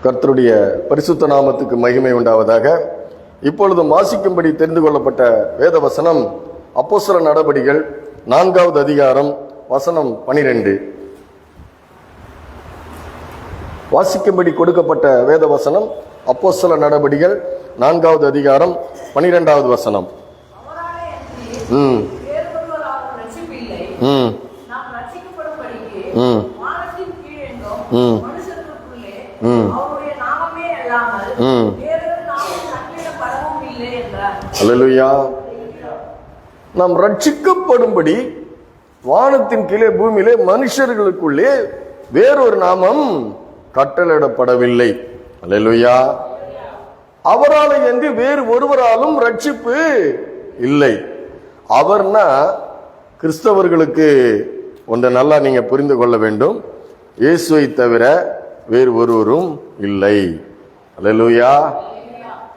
கர்த்தருடைய பரிசுத்த நாமத்துக்கு மகிமை உண்டாவதாக. இப்பொழுதும் வாசிக்கும்படி தெரிந்து கொள்ளப்பட்ட வேத வசனம் அப்போஸ்தலர் நடபடிகள் 4வது அதிகாரம் வசனம் 12. வாசிக்கும்படி கொடுக்கப்பட்ட வேத வசனம் அப்போஸ்தலர் நடபடிகள் 4வது அதிகாரம் 12வது வசனம். அல்லேலூயா. நாம் ரட்சிக்கப்படும்படி வானத்தின் கீழே பூமியிலே மனுஷர்களுக்குள்ளே வேறொரு நாமம் கட்டளையிடப்படவில்லை. அல்லேலூயா. அவரால் என்று வேறு ஒருவராலும் ரட்சிப்பு இல்லை. அவர்னா கிறிஸ்தவர்களுக்கு ஒன்றை நல்லா நீங்க புரிந்து கொள்ள வேண்டும். இயேசுவை தவிர வேறு ஒருவரும் இல்லை. அல்லேலூயா.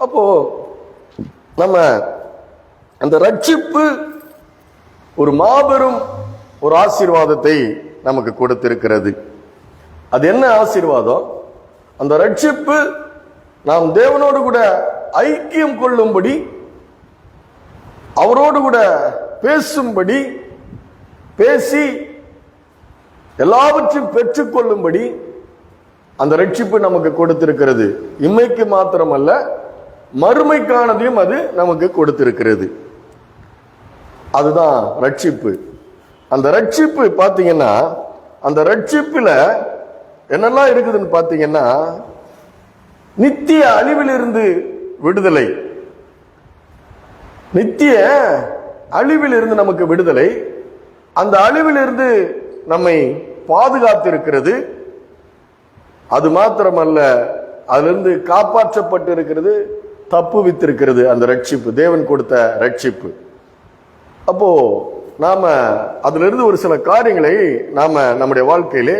அப்போ நம்ம அந்த ரட்சிப்பு ஒரு மாபெரும் ஒரு ஆசீர்வாதத்தை நமக்கு கொடுத்திருக்கிறது. அது என்ன ஆசீர்வாதம்? அந்த ரட்சிப்பு நாம் தேவனோடு கூட ஐக்கியம் கொள்ளும்படி, அவரோடு கூட பேசும்படி, பேசி எல்லாவற்றையும் பெற்றுக்கொள்ளும்படி அந்த ரட்சிப்பு நமக்கு கொடுத்திருக்கிறது. இம்மைக்கு மாத்திரமல்ல, மறுமைக்கானதையும் அது நமக்கு கொடுத்திருக்கிறது. அதுதான் ரட்சிப்பு. அந்த ரட்சிப்பு பாத்தீங்கன்னா, அந்த ரட்சிப்புல என்னெல்லாம் இருக்குதுன்னு பாத்தீங்கன்னா, நித்திய அழிவிலிருந்து விடுதலை, நித்திய அழிவிலிருந்து நமக்கு விடுதலை, அந்த அழிவிலிருந்து நம்மை பாதுகாத்திருக்கிறது. அது மாத்திரமல்ல, அதிலிருந்து காப்பாற்றப்பட்டு இருக்கிறது, தப்பு வித்திருக்கிறது. அந்த ரட்சிப்பு தேவன் கொடுத்த ரட்சிப்பு. அப்போ நாம அதிலிருந்து ஒரு சில காரியங்களை நாம நம்முடைய வாழ்க்கையிலே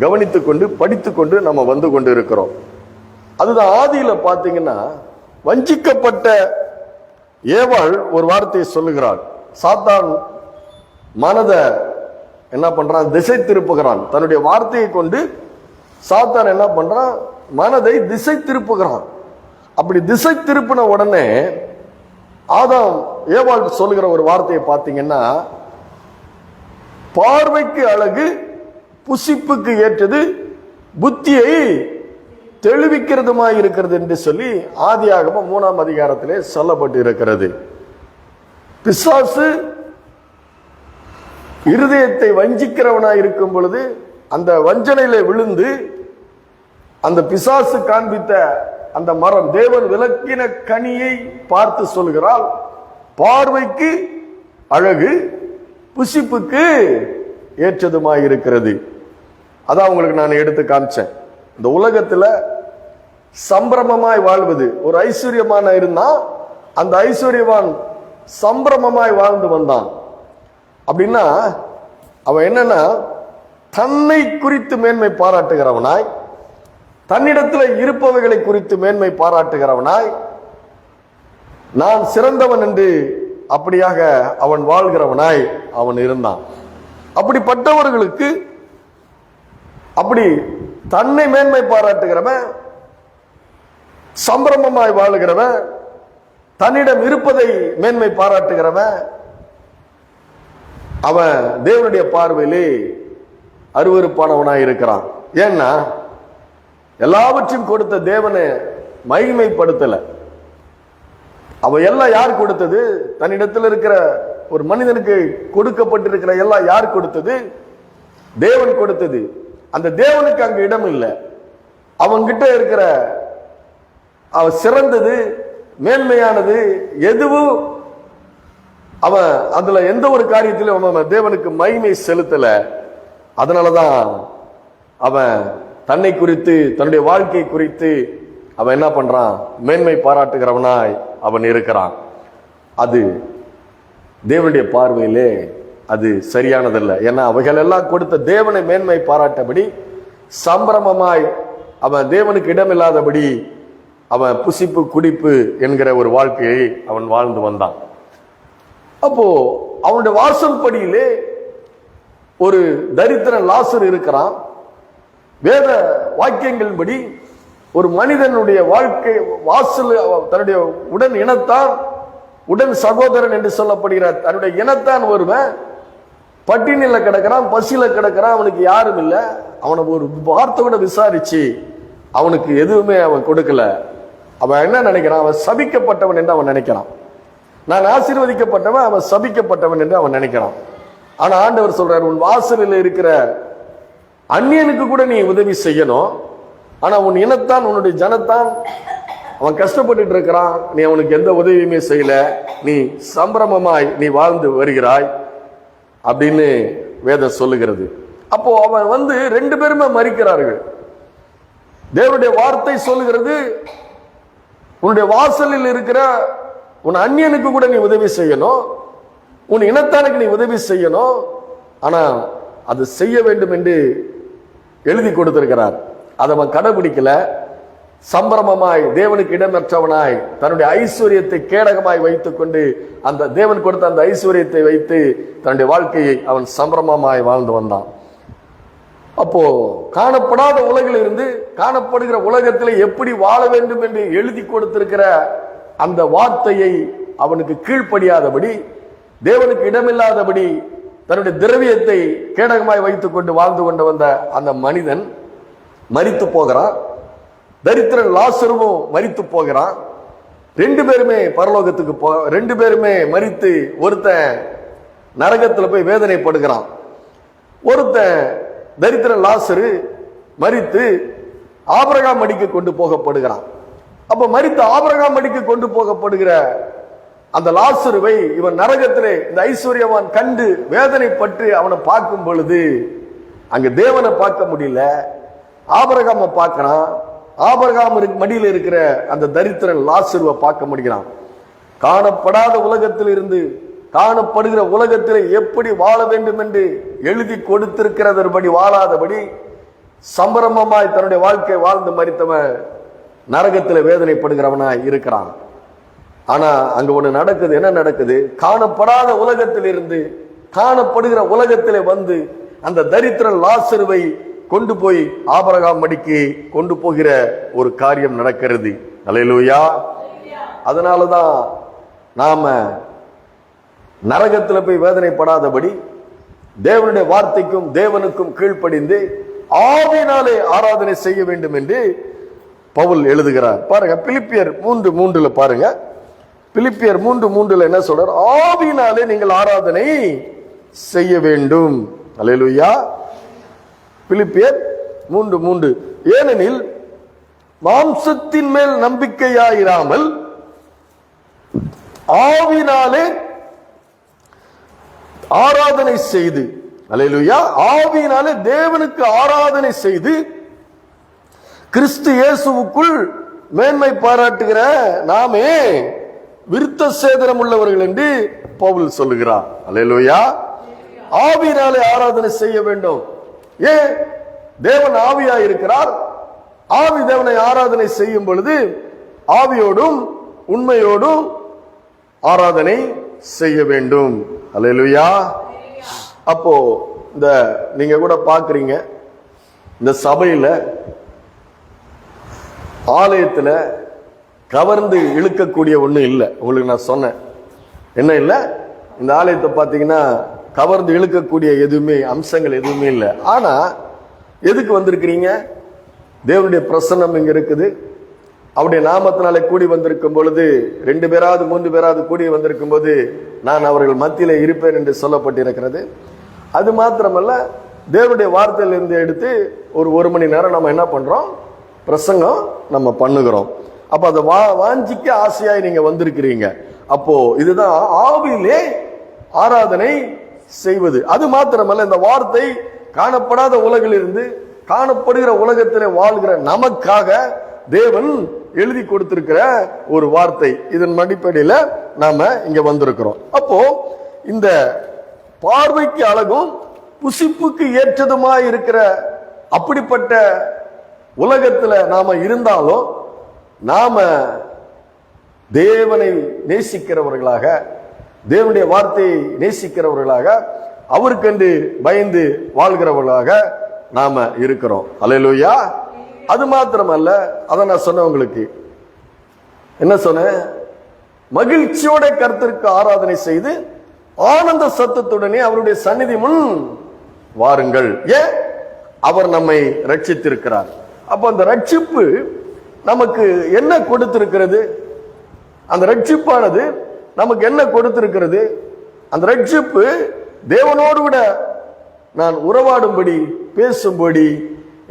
கவனித்துக் கொண்டு படித்துக் கொண்டு நம்ம வந்து கொண்டு இருக்கிறோம். அதுதான் ஆதியில பாத்தீங்கன்னா, வஞ்சிக்கப்பட்ட ஏவாள் ஒரு வார்த்தையை சொல்லுகிறாள். சாத்தான் மனதை என்ன பண்றான்? திசை திருப்புகிறான். தன்னுடைய வார்த்தையை கொண்டு சாத்தான் என்ன பண்றான்? மனதை திசை திருப்புகிறான். அப்படி திசை திருப்பின உடனே ஆதாம் ஏவாள் சொல்லுகிற ஒரு வார்த்தையை பார்த்தீங்கன்னா, பார்வைக்கு அழகு புசிப்புக்கு ஏற்றது புத்தியை தெளிவிக்கிறதுமாய் இருக்கிறது என்று சொல்லி ஆதியாகமம் 3ஆம் அதிகாரத்திலே சொல்லப்பட்டு இருக்கிறது. பிசாசு இருதயத்தை வஞ்சிக்கிறவனாய் இருக்கும் பொழுது அந்த வஞ்சனையில விழுந்து அந்த பிசாசு காண்பித்த அந்த மரம், தேவன் விலக்கின கனியை பார்த்து சொல்கிறாள், பார்வைக்கு அழகு புசிப்புக்கு ஏற்றதுமாய் இருக்கிறது. அதான் உங்களுக்கு நான் எடுத்து காமிச்சேன். இந்த உலகத்துல சம்பிரமமாய் வாழ்வது, ஒரு ஐஸ்வர்யமான இருந்தா அந்த ஐஸ்வர்யவான் சம்பிரமமாய் வாழ்ந்து வந்தான். அப்படின்னா அவன் என்னன்னா, தன்னை குறித்து மேன்மை பாராட்டுகிறவனாய், தன்னிடத்தில் இருப்பவைகளை குறித்து மேன்மை பாராட்டுகிறவனாய், நான் சிறந்தவன் என்று அப்படியாக அவன் வாழ்கிறவனாய் அவன் இருந்தான். அப்படிப்பட்டவர்களுக்கு, அப்படி தன்னை மேன்மை பாராட்டுகிறவன், சம்பிரமமாய் வாழுகிறவன், தன்னிடம் இருப்பதை மேன்மை பாராட்டுகிறவன், அவன் தேவனுடைய பார்வையிலே அருவருப்பானவனாய் இருக்கிறான். ஏன்னா எல்லாவற்றையும் கொடுத்த தேவனை மகிமைப்படுத்தல. அவ எல்லாம் யார் கொடுத்தது? தன்னிடத்தில் இருக்கிற ஒரு மனிதனுக்கு கொடுக்கப்பட்டிருக்கிற எல்லாம் யார் கொடுத்தது? தேவன் கொடுத்தது. அந்த தேவனுக்கு அங்க இடம் இல்லை. அவன்கிட்ட இருக்கிற அவ சிறந்தது மேன்மையானது எதுவும் அவன் அதுல எந்த ஒரு காரியத்திலும் அவன் தேவனுக்கு மகிமை செலுத்தல. அதனாலதான் அவன் தன்னை குறித்து, தன்னுடைய வாழ்க்கை குறித்து அவன் என்ன பண்றான்? மேன்மை பாராட்டுகிறவனாய் அவன் இருக்கிறான். அது தேவனுடைய பார்வையிலே அது சரியானதல்ல. ஏன்னா அவைகள் எல்லாம் கொடுத்த தேவனை மேன்மை பாராட்டபடி சம்பிரமமாய் அவன் தேவனுக்கு இடமில்லாதபடி அவன் புசிப்பு குடிப்பு என்கிற ஒரு வாழ்க்கையை அவன் வாழ்ந்து வந்தான். அப்போ அவனுடைய வாசல் படியிலே ஒரு தரித்திரன் லாசர் இருக்கிறான். வேத வாக்கியங்களின்படி ஒரு மனிதனுடைய வாழ்க்கை வாசல் தன்னுடைய உடன் இனத்தான், உடன் சகோதரன் என்று சொல்லப்படுகிறார். தன்னுடைய இனத்தான் ஒருவன் பட்டினியில கிடக்கிறான், பசியில கிடக்கிறான், அவனுக்கு யாரும் இல்லை. அவனை ஒரு வார்த்தை கூட விசாரிச்சு அவனுக்கு எதுவுமே அவன் கொடுக்கல. அவன் என்ன நினைக்கிறான்? அவன் சபிக்கப்பட்டவன் என்று அவன் நினைக்கிறான். நான் ஆசீர்வதிக்கப்பட்டவன், அவன் சபிக்கப்பட்டவன் என்று அவன் நினைக்கிறான். ஆனா ஆண்டவர் சொல்றார், உன் வாசலில் இருக்கிற அந்நியனுக்கு கூட நீ உதவி செய்யணும். ஆனா உன் இனத்தான், உன்னுடைய ஜனத்தான் அவன் கஷ்டப்பட்டு இருக்கிறான், நீ அவனுக்கு எந்த உதவியுமே செய்யல, நீ சம்பிரமமாய் நீ வாழ்ந்து வருகிறாய் அப்படின்னு வேதம் சொல்லுகிறது. அப்போ அவன் ரெண்டு பேருமே மரிக்கிறார்கள். தேவனுடைய வார்த்தை சொல்லுகிறது, உன்னுடைய வாசலில் இருக்கிற உன் அந்நியனுக்கு கூட நீ உதவி செய்யணும், உன் இனத்தானுக்கு நீ உதவி செய்யணும். ஆனா அது செய்ய வேண்டும் என்று எழுதி கொடுத்திருக்கிறார். அதை அவன் கடைபிடிக்கல. சம்பிரமமாய் தேவனுக்கு இடமற்றவனாய் தன்னுடைய ஐஸ்வர்யத்தை கேடகமாய் வைத்துக் கொண்டு அந்த தேவன் கொடுத்த அந்த ஐஸ்வர்யத்தை வைத்து தன்னுடைய வாழ்க்கையை அவன் சம்பிரமமாய் வாழ்ந்து வந்தான். அப்போ காணப்படாத உலகில் இருந்து காணப்படுகிற உலகத்தில் எப்படி வாழ வேண்டும் என்று எழுதி கொடுத்திருக்கிற அந்த வார்த்தையை அவனுக்கு கீழ்ப்படியாதபடி, தேவனுக்கு இடமில்லாதபடி தன்னுடைய திரவியத்தை கேடகமாய் வைத்துக் கொண்டு வாழ்ந்து கொண்டு வந்த அந்த மனிதன் மரித்து போகிறான். தரித்திரன் லாசருவும் மரித்து போகிறான். ரெண்டு பேருமே பரலோகத்துக்கு ரெண்டு பேருமே மரித்து, ஒருத்தன் நரகத்தில் போய் வேதனைப்படுகிறான். ஒருத்தன் தரித்திரன் லாசரு மரித்து ஆபிரகாம் மடிக்கு கொண்டு போகப்படுகிறான். அப்ப மரித்து ஆபிரகாம் மடிக்கு கொண்டு போகப்படுகிற அந்த லாசருவை இவன் நரகத்திலே இந்த ஐஸ்வர்யவான் கண்டு வேதனைப்பட்டு அவனை பார்க்கும் பொழுது அங்க தேவனை பார்க்க முடியல, ஆபிரகாம பார்க்கிறான். ஆபிரகாம் மடியில் இருக்கிற அந்த தரித்திரன் லாசருவை பார்க்க முடிகிறான். காணப்படாத உலகத்தில் இருந்து காணப்படுகிற உலகத்தில் எப்படி வாழ வேண்டும் என்று எழுதி கொடுத்திருக்கிறதன்படி வாழாதபடி சம்பிரமமாய் தன்னுடைய வாழ்க்கை வாழ்ந்து மரித்தவன் நரகத்தில் வேதனைப்படுகிறவனாய் இருக்கிறான். ஆனா அங்க ஒண்ணு நடக்குது. என்ன நடக்குது? காணப்படாத உலகத்தில் இருந்து காணப்படுகிற உலகத்திலே வந்து அந்த தரித்திரன் லாசருவை கொண்டு போய் ஆபிரகாம் மடிக்கு கொண்டு போகிற ஒரு காரியம் நடக்கிறது. அல்லேலூயா. அதனாலதான் நாம நரகத்தில் போய் வேதனைப்படாதபடி தேவனுடைய வார்த்தைக்கும் தேவனுக்கும் கீழ்ப்படிந்து ஆவியினாலே ஆராதனை செய்ய வேண்டும் என்று பவுல் எழுதுகிறார். பாருங்க, பிலிப்பியர் 3:3 பாருங்க. பிலிப்பியர் 3:3 என்ன சொல்றார்? ஆவியினாலே நீங்கள் ஆராதனை செய்ய வேண்டும். அல்லேலூயா. பிலிப்பியர் 3:3 ஏனெனில் மாம்சத்தின் மேல் நம்பிக்கையாயிராமல் ஆவியினாலே ஆராதனை செய்து, அல்லேலூயா, ஆவியினாலே தேவனுக்கு ஆராதனை செய்து கிறிஸ்து இயேசுவுக்குள் மேன்மை பாராட்டுகிற நாமே விருத்த சேதனம் உள்ளவர்கள் என்று பவுல் சொல்லுகிறார். அல்லேலூயா. ஆவியினாலே ஆராதனை செய்ய வேண்டும். ஏன்? தேவன் ஆவியா இருக்கிறார். ஆவி தேவனை ஆராதனை செய்யும் பொழுது ஆவியோடும் உண்மையோடும் ஆராதனை செய்ய வேண்டும். அல்லேலூயா. அப்போ இந்த நீங்க கூட பாக்குறீங்க, இந்த சபையில ஆலயத்துல கவர்ந்து இழுக்கக்கூடிய ஒண்ணு இல்லை. உங்களுக்கு நான் சொன்னேன், என்ன இல்லை? இந்த ஆலயத்தை பார்த்தீங்கன்னா கவர்ந்து இழுக்கக்கூடிய எதுவுமே அம்சங்கள் எதுவுமே இல்லை. ஆனா எதுக்கு வந்திருக்கிறீங்க? தேவனுடைய பிரசன்னம் இங்க இருக்குது. அவருடைய நாமத்தினாலே கூடி வந்திருக்கும் பொழுது 2 பேராவது 3 பேராவது கூடி வந்திருக்கும் போது நான் அவர்கள் மத்தியில இருப்பேன் என்று சொல்லப்பட்டிருக்கிறது. அது மாத்திரமல்ல, தேவனுடைய வார்த்தையிலிருந்து எடுத்து ஒரு மணி நேரம் நம்ம என்ன பண்றோம்? பிரசங்கம் நம்ம பண்ணுகிறோம். அப்ப அதை வாஞ்சிக்க ஆசையாய் நீங்க வந்திருக்கிறீங்க. அப்போ இதுதான் ஆவியிலே ஆராதனை செய்வது. அது மாத்திரமல்ல, இந்த வார்த்தை காணப்படாத உலகிலிருந்து காணப்படுகிற உலகத்திலே வாழ்கிற நமக்காக தேவன் எழுதி கொடுத்திருக்கிற ஒரு வார்த்தை. இதன் அடிப்படையில நாம இங்க வந்திருக்கிறோம். அப்போ இந்த பார்வைக்கு அழகும் புசிப்புக்கு ஏற்றதுமாய் இருக்கிற அப்படிப்பட்ட உலகத்துல நாம இருந்தாலும் நாம தேவனை நேசிக்கிறவர்களாக, தேவனுடைய வார்த்தையை நேசிக்கிறவர்களாக, அவருக்கென்று பயந்து வாழ்கிறவர்களாக நாம இருக்கிறோம். அல்லேலூயா. அது மாத்திரமல்ல, அதை நான் சொன்ன உங்களுக்கு என்ன சொன்னேன், மகிழ்ச்சியோட கர்த்தருக்கு ஆராதனை செய்து ஆனந்த சத்தத்துடனே அவருடைய சந்நிதி முன் வாருங்கள். ஏன்? அவர் நம்மை ரட்சித்திருக்கிறார். அப்ப அந்த ரட்சிப்பு நமக்கு என்ன கொடுத்திருக்கிறது? அந்த ரட்சிப்பானது நமக்கு என்ன கொடுத்திருக்கிறது? அந்த ரட்சிப்பு தேவனோடு கூட நான் உறவாடும்படி, பேசும்படி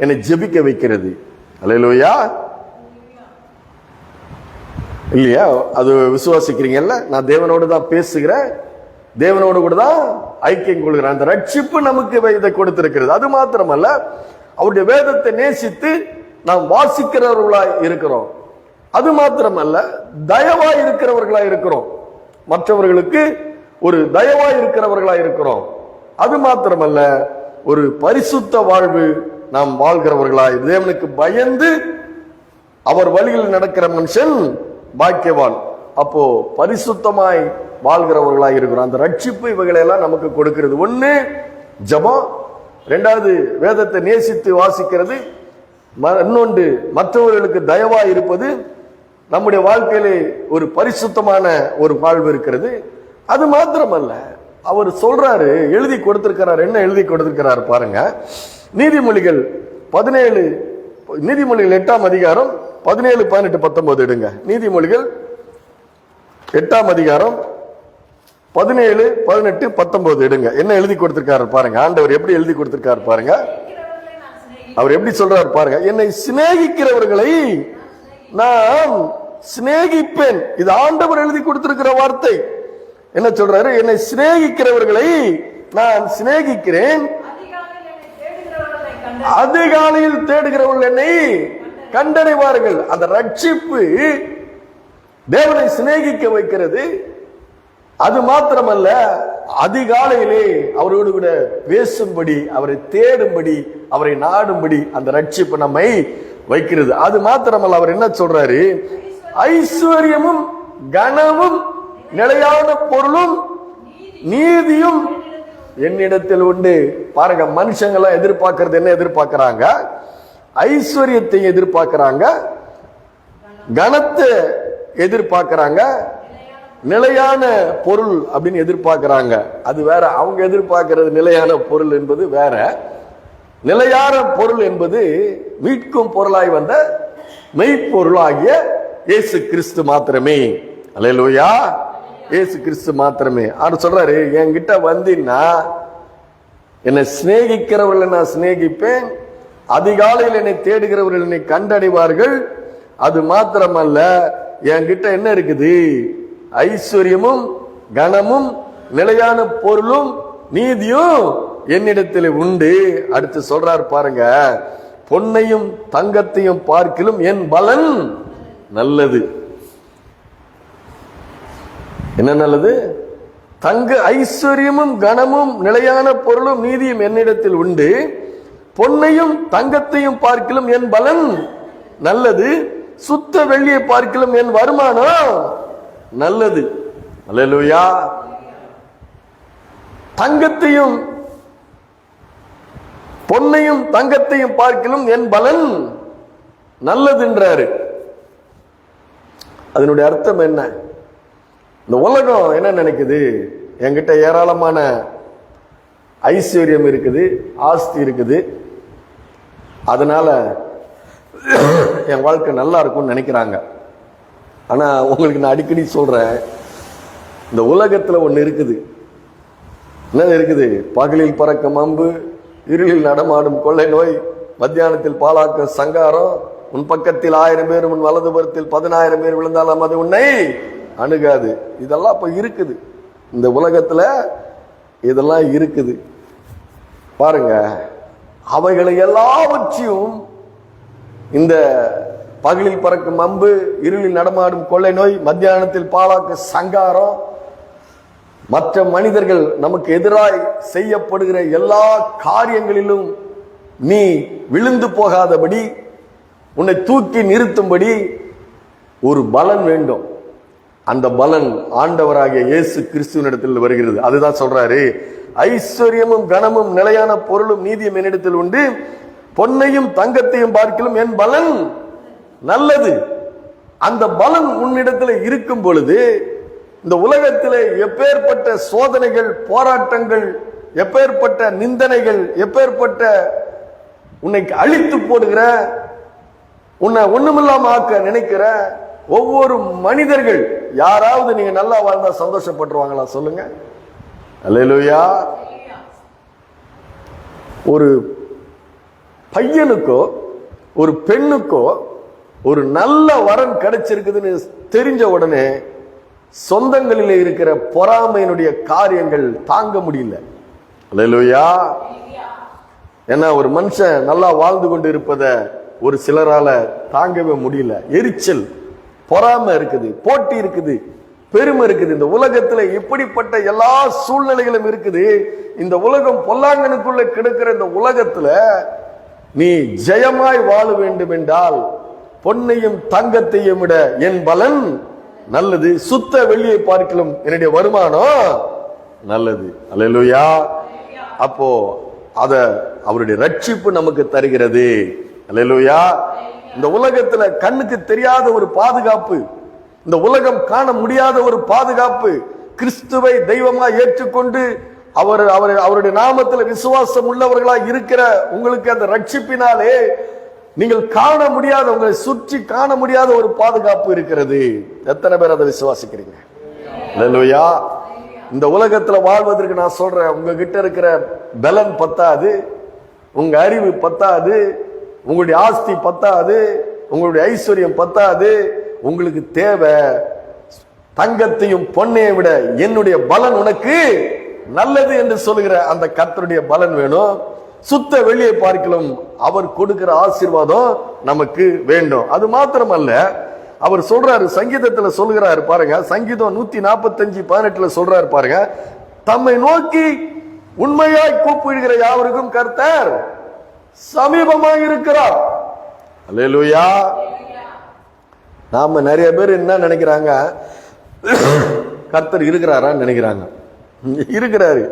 என்னை ஜெபிக்க வைக்கிறது. அல்லேலூயா. இல்லையா? அது விசுவாசிக்கிறீங்கல்ல? நான் தேவனோடு தான் பேசுகிறேன், தேவனோடு கூட தான் ஐக்கியம் கொள்கிறேன். அந்த ரட்சிப்பு நமக்கு இதை கொடுத்திருக்கிறது. அது மாத்திரமல்ல, அவருடைய வேதத்தை நேசித்து நாம் வாசிக்கிறவர்களாய் இருக்கிறோம். அது மாத்திரமல்ல, தயவாய் இருக்கிறவர்களாய் இருக்கிறோம். மற்றவர்களுக்கு ஒரு தயவாய் இருக்கிறவர்களாய் இருக்கிறோம். அது மாத்திரமல்ல, ஒரு பரிசுத்த வாழ்வு நாம் வாழ்கிறவர்களாய், தேவனுக்கு பயந்து அவர் வழியில் நடக்கிற மனுஷன் பாக்கியவான். அப்போ பரிசுத்தமாய் வாழ்கிறவர்களாய் இருக்கிறோம். அந்த ரட்சிப்பு இவைகளெல்லாம் நமக்கு கொடுக்கிறது. ஒண்ணு ஜெபம், ரெண்டாவது வேதத்தை நேசித்து வாசிக்கிறது, இன்னொன்று மற்றவர்களுக்கு தயவாய் இருப்பது, நம்முடைய வாழ்க்கையிலே ஒரு பரிசுத்தமான ஒரு வாழ்வு இருக்கிறது. அது மாத்திரமல்ல, அவர் சொல்றாரு, எழுதி கொடுத்திருக்கிறார். என்ன எழுதி கொடுத்திருக்கிறார் பாருங்க. நீதிமொழிகள் 17, நீதிமொழிகள் 8ஆம் அதிகாரம் 17, 18, 19 எடுங்க. நீதிமொழிகள் 8ஆம் அதிகாரம் 17, 18, 19 எடுங்க. என்ன எழுதி கொடுத்திருக்காரு பாருங்க. ஆண்டவர் எப்படி எழுதி கொடுத்திருக்காரு பாருங்க. அவர் எப்படி சொல்றாரு பாருங்க. என்னை சிநேகிக்கிறவர்களை நான் சிநேகிப்பேன். இது ஆண்டவர் எழுதி கொடுத்திருக்கிற வார்த்தை. என்ன சொல்றாரு? என்னை சிநேகிக்கிறவர்களை நான் சிநேகிக்கிறேன், அதிகாலையில் தேடுகிறவர்கள் என்னை கண்டடைவார்கள். அந்த ரட்சிப்பு தேவனை சிநேகிக்க வைக்கிறது. அது மாத்திரமல்ல, அதிகாலையிலே அவரோடு கூட பேசும்படி, அவரை தேடும்படி, அவரை நாடும்படி அந்த ரட்சிப்பு நம்மை வைக்கிறது. அது மாத்திரமல்ல, அவர் என்ன சொல்றாரு? ஐஸ்வர்யமும் கனமும் நிலையான பொருளும் நீதியும் என்னிடத்தில் உண்டு. பாருங்க, மனுஷங்களாம் எதிர்பார்க்கறது என்ன எதிர்பார்க்கிறாங்க? ஐஸ்வர்யத்தை எதிர்பார்க்கிறாங்க, கனத்தை எதிர்பார்க்கிறாங்க, நிலையான பொருள் அப்படின்னு எதிர்பார்க்கிறாங்க. அது வேற. அவங்க எதிர்பார்க்கிறது நிலையான பொருள் என்பது வேற. நிலையான பொருள் என்பது மீட்கும் பொருளாய் வந்த மெய்ப்பொருளாகிய இயேசு கிறிஸ்து மாத்திரமே. அல்லேலூயா. இயேசு கிறிஸ்து மாத்திரமே. அவர் சொல்றாரு, என்கிட்ட வந்தீங்கன்னா என்னை சிநேகிக்கிறவர்களை நான் சிநேகிப்பேன், அதிகாலையில் என்னை தேடுகிறவர்கள் என்னை கண்டடைவார்கள். அது மாத்திரமல்ல, என்கிட்ட என்ன இருக்குது? ஐஸ்வர்யமும் கனமும் நிலையான பொருளும் நீதியும் என்னிடத்தில் உண்டு. அடுத்து சொல்றார் பாருங்க, பொன்னையும் தங்கத்தையும் பார்க்கிலும் என் பலன் நல்லது. என்ன நல்லது? தங்க ஐஸ்வர்யமும் கனமும் நிலையான பொருளும் நீதியும் என்னிடத்தில் உண்டு, பொன்னையும் தங்கத்தையும் பார்க்கிலும் என் பலன் நல்லது, சுத்த வெள்ளியை பார்க்கிலும் என் வருமானம் நல்லது. அல்லேலூயா. தங்கத்தையும் பொன்னையும் தங்கத்தையும் பார்க்கிலும் என் பலன் நல்லதுன்றாரு. அதனுடைய அர்த்தம் என்ன? இந்த உலகம் என்ன நினைக்குது? என்கிட்ட ஏராளமான ஐஸ்வர்யம் இருக்குது, ஆஸ்தி இருக்குது, அதனால என் வாழ்க்கை நல்லா இருக்கும்னு நினைக்கிறாங்க. ஆனா உங்களுக்கு நான் அடிக்கடி சொல்றேன், இந்த உலகத்துல ஒண்ணு இருக்குது. என்ன இருக்குது? பகலில் பறக்கும் அம்பு, இருளில் நடமாடும் கொள்ளை நோய், மத்தியானத்தில் பாலாக்க சங்காரம், உன் பக்கத்தில் 1000 பேர், உன் வலதுபுறத்தில் 10,000 பேர் விழுந்தாலும் அது உன்னை அணுகாது. இதெல்லாம் இப்ப இருக்குது. இந்த உலகத்துல இதெல்லாம் இருக்குது. பாருங்க, அவைகளை எல்லாவற்றையும் இந்த பகலில் பறக்கும் அம்பு, இருளில் நடமாடும் கொள்ளை நோய், மத்தியானத்தில் பாலாக்க சங்காரம், மற்ற மனிதர்கள் நமக்கு எதிராய் செய்யப்படுகிற எல்லா காரியங்களிலும் நீ விழுந்து போகாதபடி, உன்னை தூக்கி நிறுத்தும்படி ஒரு பலன் வேண்டும். அந்த பலன் ஆண்டவராகிய இயேசு கிறிஸ்துவினிடத்தில் வருகிறது. அதுதான் சொல்றாரு, ஐஸ்வர்யமும் கனமும் நிலையான பொருளும் நீதியும் என்னிடத்தில் உண்டு, பொன்னையும் தங்கத்தையும் பார்க்கிலும் என் பலன் நல்லது. அந்த பலன் உன்னிடத்தில் இருக்கும் பொழுது இந்த உலகத்திலே எப்பேற்பட்ட சோதனைகள், போராட்டங்கள், எப்பேற்பட்ட நிந்தனைகள், எப்பேற்பட்ட உன்னை அழித்து போடுகிற, உன்னை ஒண்ணுமில்லாம ஆக்க நினைக்கிற ஒவ்வொரு மனிதர்கள் யாராவது நீங்க நல்லா வாழ்ந்தா சந்தோஷப்பட்டுருவாங்களா சொல்லுங்க? அல்லேலூயா. ஒரு பையனுக்கோ ஒரு பெண்ணுக்கோ ஒரு நல்ல வரன் கிடைச்சிருக்குதுன்னு தெரிஞ்ச உடனே சொந்தங்களில் இருக்கிற பொறாமையினுடைய காரியங்கள் தாங்க முடியல. அல்லேலூயா. ஏன்னா ஒரு மனுஷன் நல்லா வாழ்ந்து கொண்டு இருப்பத ஒரு சிலரால தாங்கவே முடியல. எரிச்சல், பொறாமை இருக்குது, போட்டி இருக்குது, பெருமை இருக்குது. இந்த உலகத்துல இப்படிப்பட்ட எல்லா சூழ்நிலைகளும் இருக்குது. இந்த உலகம் பொல்லாங்கனுக்குள்ள கிடக்கிற இந்த உலகத்துல நீ ஜெயமாய் வாழ வேண்டும் என்றால் பொன்னையும் தங்கத்தையும் விட என் பலன் நல்லது, சுத்த வெள்ளியை பார்க்கலும் என்னுடைய வருமானம் நல்லது. அல்லேலூயா. அப்போ அத அவருடைய ரட்சிப்பு நமக்கு தருகிறது. அல்லேலூயா. இந்த உலகத்துல கண்ணுக்கு தெரியாத ஒரு பாதுகாப்பு, இந்த உலகம் காண முடியாத ஒரு பாதுகாப்பு, கிறிஸ்துவை தெய்வமா ஏற்றுக்கொண்டு அவருடைய நாமத்தில் விசுவாசம் உள்ளவர்களா இருக்கிற உங்களுக்கு அந்த ரட்சிப்பினாலே நீங்கள் காண முடியாத, உங்களை சுற்றி காண முடியாத ஒரு பாதுகாப்பு இருக்கிறது. எத்தனை பேர் அதை விசுவாசிக்கிறீங்க? அல்லேலூயா. இந்த உலகத்துல வாழ்வதற்கு நான் சொல்றேன், உங்ககிட்ட இருக்கிற பலன் பத்தாது, உங்க அறிவு பத்தாது, உங்களுடைய ஆஸ்தி பத்தாது, உங்களுடைய ஐஸ்வர்யம் பத்தாது. உங்களுக்கு தேவை தங்கத்தையும் பொன்னையை விட என்னுடைய பலன் உனக்கு நல்லது என்று சொல்லுகிற அந்த கர்த்தருடைய பலன் வேணும். சுத்த வெளியை பார்க்கலாம் அவர் கொடுக்கிற ஆசீர்வாதம் நமக்கு வேண்டும். அது மாத்திரமல்ல, அவர் சொல்றாரு, சங்கீதத்துல சொல்லுகிறாரு பாருங்க, சங்கீதம் 145:18 சொல்றாரு பாருங்க, தம்மை நோக்கி உண்மையாய் கூப்பிடுகிற யாவருக்கும் கர்த்தர் சமீபமாய் இருக்கிறார். அல்லேலூயா. நாம நிறைய பேர் என்ன நினைக்கிறாங்க, கர்த்தர் இருக்கிறாரான்னு நினைக்கிறாங்க. இருக்கிறாரு,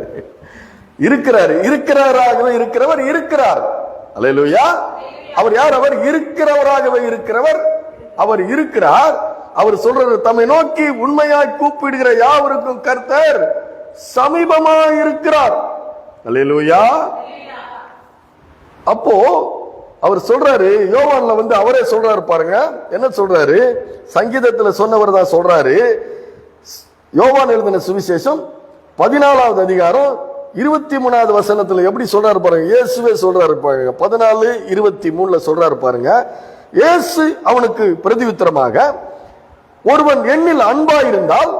இருக்கிறாரு, இருக்கிறவராகவே இருக்கிறவர் இருக்கிறார். அல்லேலூயா. அவர் யார்? அவர் இருக்கிறவராகவே இருக்கிறவர், அவர் இருக்கிறார். அவர் சொல்றது, தம்மை நோக்கி உண்மையாய் கூப்பிடுகிற யாவருக்கும் கர்த்தர் சமீபமாய் இருக்கிறார். அல்லேலூயா. அப்போ அவர் சொல்றாரு, யோவான்ல அவரே சொல்றாரு பாருங்க, என்ன சொல்றாரு, சங்கீதத்துல சொன்னவர் தான் சொல்றாரு. யோவான் எழுதின சுவிசேஷம் 14வது அதிகாரம் 23வது வசனத்துல எப்படி சொல்றாரு பாருங்க, இயேசுவே சொல்றாரு பாருங்க, 14:23 சொல்றாரு பாருங்க. இயேசு அவனுக்கு பிரதியுத்தரமாக, ஒருவன் என்னில் அன்பாயிருந்தால்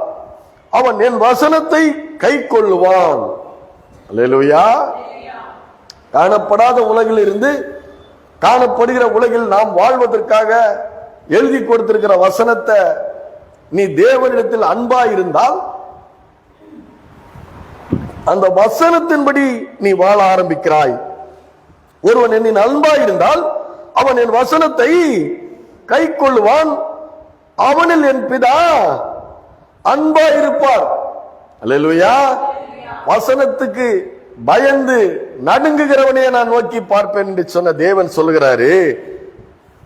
அவன் என் வசனத்தை கை கொள்ளுவான். அல்லேலூயா. காணப்படாத உலகில் இருந்து காணப்படுகிற உலகில் நாம் வாழ்வதற்காக எழுதி கொடுத்திருக்கிற வசனத்தை நீ தேவனிடத்தில் அன்பாயிருந்தால் அந்த வசனத்தின்படி நீ வாழ ஆரம்பிக்கிறாய். ஒருவன் என்னின் அன்பாயிருந்தால் அவன் என் வசனத்தை கை கொள்ளுவான், அவனில் என் பிதா அன்பாயிருப்பார். அல்லேலூயா. வசனத்துக்கு பயந்து நடுங்குகிறவனே நான் நோக்கி பார்ப்பேன் என்று சொன்ன தேவன் சொல்லுகிறாரு.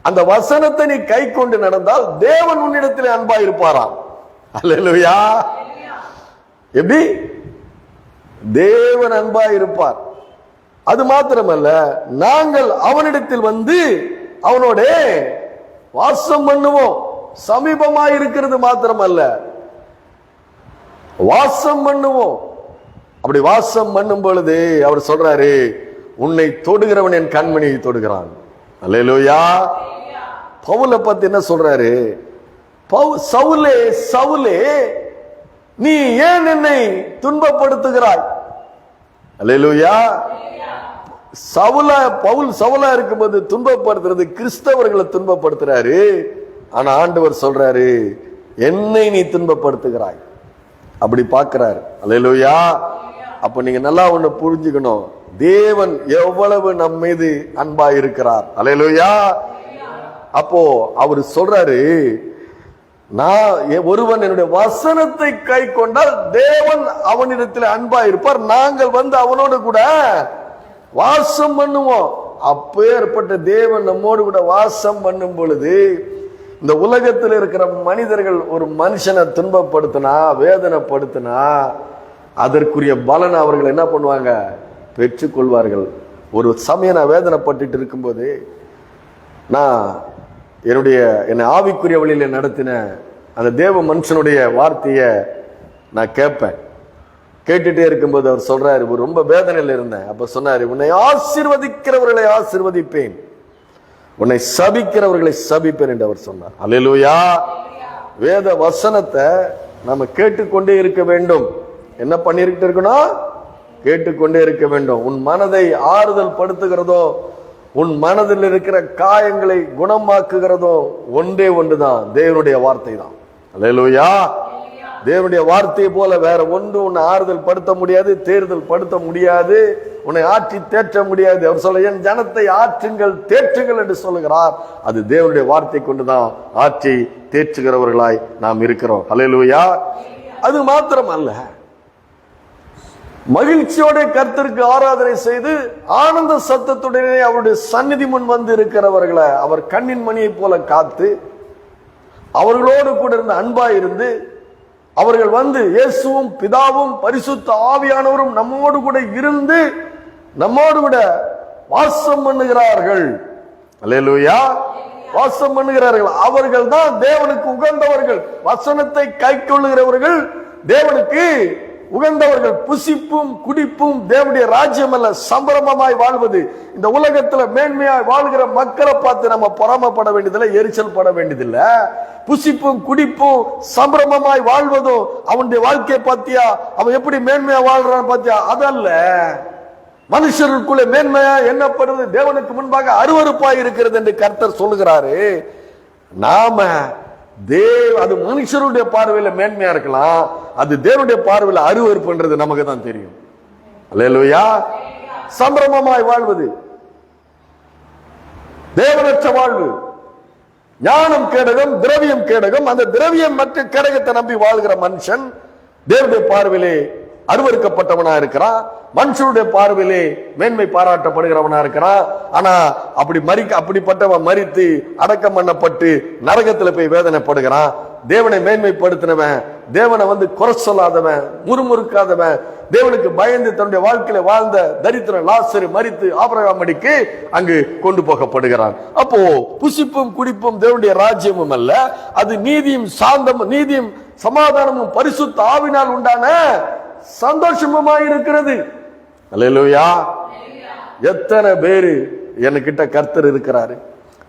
அந்த வசனத்தை நீ கை கொண்டு நடந்தால் தேவன் உன்னிடத்தில் அன்பாயிருப்பாராம். அல்லேலூயா. எப்படி? தேவன் அன்பாயிருப்பார். அது மாத்திரமல்ல, நாங்கள் அவனிடத்தில் வந்து அவனோட வாசம் பண்ணுவோம். சமீபமாய் இருக்கிறது மாத்திரமல்ல, வாசம் பண்ணுவோம். அப்படி வாசம் பண்ணும் பொழுது அவர் சொல்றாரு, உன்னை தொடுகிறவன் என் கண்மணியை தொடுகிறான். அல்லேலூயா. பவுலை பத்தி என்ன சொல்றாரு, சவுலே சவுலே நீ ஏன் என்னை துன்பப்படுத்துகிறாய்? அல்லேலூயா. பவுல் சவுலா இருக்கும்போது துன்பப்படுத்துறது கிறிஸ்தவர்களை துன்பப்படுத்துறாரு. ஆனா ஆண்டவர் சொல்றாரு, என்னை நீ துன்பப்படுத்துகிறாய். அப்படி பார்க்கிறார். அல்லேலூயா. அப்ப நீங்க நல்லா ஒண்ணு புரிஞ்சுக்கணும், தேவன் எவ்வளவு நம் மீது அன்பா இருக்கிறார். அல்லேலூயா. அப்போ அவர் சொல்றாரு, நான் ஒருவன் என்னுடைய வசனத்தை கை கொண்டால் தேவன் அவனிடத்தில் அன்பா இருப்பார், நாங்கள் வந்து அவனோடு கூட வாசம் பண்ணுவோம். அப்பேற்பட்ட தேவன் நம்மோடு கூட வாசம் பண்ணும் பொழுது இந்த உலகத்தில் இருக்கிற மனிதர்கள் ஒரு மனுஷனை துன்பப்படுத்தினா, வேதனைப்படுத்தினா, அதற்குரிய பலனை அவர்கள் என்ன பண்ணுவாங்க? பெற்றுக்கொள்வார்கள். ஒரு சமயம் நான் வேதனைப்பட்டு இருக்கும்போது நான் என்னை ஆவிக்குரிய வழியில நடத்தின அந்த தேவ மனுஷனுடைய வார்த்தையை நான் கேட்பேன். கேட்டுட்டே இருக்கும்போது அவர் சொல்றாரு, ரொம்ப வேதனையில் இருந்தேன். அப்ப சொன்னாரு, உன்னை ஆசீர்வதிக்கிறவர்களை ஆசீர்வதிப்பேன், உன்னை சபிக்கிறவர்களை சபிப்பேன் என்று அவர் சொன்னார். அல்லேலூயா. வேத வசனத்தை நம்ம கேட்டுக்கொண்டே இருக்க வேண்டும். என்ன பண்ணிட்டு இருக்கணும்? கேட்டுக்கொண்டே இருக்க வேண்டும். உன் மனதை ஆறுதல் படுத்துகிறதோ, உன் மனதில் இருக்கிற காயங்களை குணமாக்குகிறதோ ஒன்றே ஒன்றுதான், தேவனுடைய வார்த்தை தான். அல்லேலூயா. தேவனுடைய வார்த்தையை போல வேற ஒன்று உன்னை ஆறுதல் படுத்த முடியாது, தேர்தல் படுத்த முடியாது, உன்னை ஆற்றி தேற்ற முடியாது. அவர் சொல்ல, என் ஜனத்தை ஆற்றுங்கள் தேற்றுங்கள் என்று சொல்லுகிறார். அது தேவனுடைய வார்த்தை கொண்டுதான் ஆற்றி தேற்றுகிறவர்களாய் நாம் இருக்கிறோம். அல்லேலூயா. அது மாத்திரம் அல்ல, மகிழ்ச்சியோட கர்த்தருக்கு ஆராதனை செய்து ஆனந்த சத்தத்துடனே அவருடைய சந்நிதி முன் வந்து இருக்கிறவர்களை அவர் கண்ணின் மணியை போல காத்து, அவர்களோடு கூட இருந்து அன்பாய் இருந்து, அவர்கள் வந்து இயேசுவும் பிதாவும் பரிசுத்த ஆவியானவரும் நம்மோடு கூட இருந்து நம்மோடு கூட வாசம் பண்ணுகிறார்கள். அல்லேலூயா. வாசம் பண்ணுகிறார்கள். அவர்கள் தான் தேவனுக்கு உகந்தவர்கள். வசனத்தை கைக்கொள்ளுகிறவர்கள் தேவனுக்கு உகந்தவர்கள். புசிப்பும் குடிப்பும் தேவனுடைய ராஜ்யம் அல்ல, சம்பரமாய் வாழ்வது. இந்த உலகத்துல மேன்மையாய் வாழ்கிற மக்களை பார்த்து நம்ம பொறாமப்பட வேண்டியதில்லை, எரிச்சல் பட வேண்டியதில்லை. புசிப்பும் குடிப்பும் சம்பிரமமாய் வாழ்வதும் அவனுடைய வாழ்க்கையை பார்த்தியா, அவன் எப்படி மேன்மையா வாழ்றான் பார்த்தியா, அதல்ல. மனுஷருக்குள்ளே மேன்மையா என்னப்படுவது தேவனுக்கு முன்பாக அருவருப்பாய் இருக்கிறது என்று கர்த்தர் சொல்லுகிறாரு. நாம அது மனுஷருடைய பார்வையில மேன்மையா இருக்கலாம், அது தேவனுடைய பார்வையில அருவருப்புன்றது நமக்கு தான் தெரியும். அல்லேலூயா. சம்பிரமமாய் வாழ்வது தேவனற்ற வாழ்வு. ஞானம் கேடகம், திரவியம் கேடகம். அந்த திரவியம் மற்ற கேடகத்தை நம்பி வாழ்கிற மனுஷன் தேவனுடைய பார்வையிலே அருவருக்கப்பட்டவனா இருக்கிறான், மனுஷனுடைய பார்வையிலே மேன்மை பாராட்டப்படுகிறவனா இருக்கிறான். ஆனா அப்படிப்பட்டவன் மரித்து அடக்கம் பண்ணப்பட்டு நரகத்துல போய் வேதனைப்படுகிறான். தேவனை மேன்மைப்படுத்தினவன், தேவனை குறை சொல்லாதவன், முறுமுறுக்காதவன், தேவனுக்கு பயந்து தன்னுடைய வாழ்க்கையில வாழ்ந்த தரித்திரன் லாசரு மரித்து ஆபிரகாம் அடிக்கு அங்கு கொண்டு போகப்படுகிறான். அப்போ புசிப்பும் குடிப்பும் தேவனுடைய ராஜ்யமும் அல்ல, அது நீதியும் சாந்தமும் நீதியும் சமாதானமும் பரிசுத்த ஆவினால் உண்டான சந்தோஷமுமாய் இருக்கிறது. அல்லேலூயா. எத்தனை பேரு என்கிட்ட கர்த்தர் இருக்கிறாரு,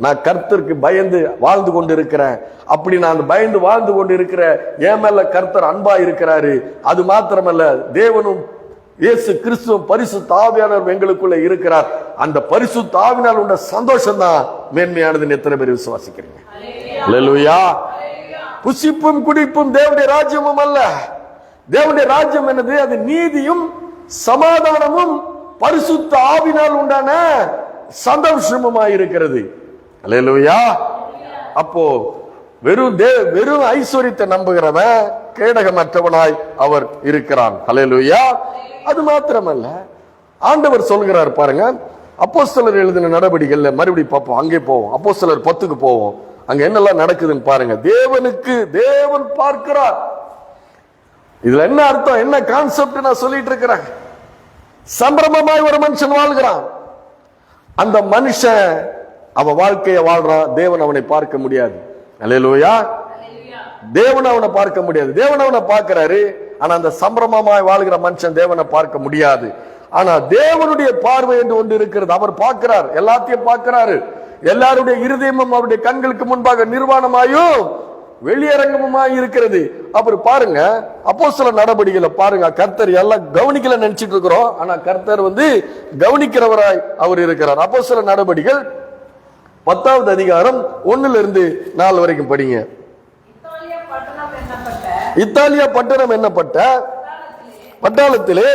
நான் கர்த்தருக்கு பயந்து வாழ்ந்து கொண்டு இருக்கிறேன், அப்படி நான் பயந்து வாழ்ந்து கொண்டு இருக்கிற என் மேல கர்த்தர் அன்பா இருக்கிறாரு. அது மாத்திரமல்ல, தேவனும் இயேசு கிறிஸ்துவும் பரிசுத்த ஆவியானவர் எங்களுக்குள்ள இருக்கிறார். அந்த பரிசுத்த ஆவியால் உள்ள சந்தோஷம் தான் மேன்மையானதுன்னு எத்தனை பேர் விசுவாசிக்கிறீங்க? அல்லேலூயா. புசிப்பும் குடிப்பும் தேவனுடைய ராஜ்யமும் அல்ல. தேவனுடைய ராஜ்யம் என்னது? அது நீதியும் சமாதானமும் பரிசுத்த ஆவினால் உண்டான சந்தோஷமுமாய் இருக்கிறது. அல்லேலூயா. அப்போ வெறும் ஐஸ்வரியத்தை நம்புகிறவன் கேடகமற்றவனாய் அவர் இருக்கிறான். அல்லேலூயா. அது மாத்திரமல்ல, ஆண்டவர் சொல்கிறார் பாருங்க, அப்போஸ்தலர் எழுதின நடவடிக்கைகள்ல மறுபடியும் பார்ப்போம், அங்கே போவோம், அப்போஸ்தலர் 10க்கு போவோம். அங்க என்னெல்லாம் நடக்குதுன்னு பாருங்க. தேவன் பார்க்கிறார். இதுல என்ன அர்த்தம், என்ன கான்செப்ட் நான் சொல்லிட்டு இருக்கிறேன்? சம்பிரமமாய் ஒரு மனுஷன் வாழ்கிறான், அந்த மனுஷன் அவன் வாழ்க்கையை வாழ்றான், தேவன் அவனை பார்க்க முடியாது. அல்லேலூயா. தேவன் அவனை பார்க்க முடியாது, தேவன் அவனை பார்க்கிறாரு. ஆனா அந்த சம்பிரமமாய் வாழ்கிற மனுஷன் தேவனை பார்க்க முடியாது. ஆனா தேவனுடைய பார்வை என்று ஒன்று இருக்கிறது. அவர் பார்க்கிறார், எல்லாத்தையும் பார்க்கிறாரு. எல்லாருடைய இருதயமும் அவருடைய கண்களுக்கு முன்பாக நிர்வாணமாயும் வெளியரங்கமாய் இருக்கிறது. அப்புறம் பாருங்க, அப்போஸ்தலர் நடவடிக்கையில பாருங்க, கர்த்தர் எல்லாம் கவனிக்கல நினைச்சிட்டு இருக்கிறோம், ஆனா கர்த்தர் கவனிக்கிறவராய் அவர் இருக்கிறார். அப்போஸ்தலர் நடவடிக்கைகள் 10வது அதிகாரம் 1-4 வரைக்கும் படிங்க. இத்தாலியா பட்டணம் என்னப்பட்ட பட்டாளத்திலே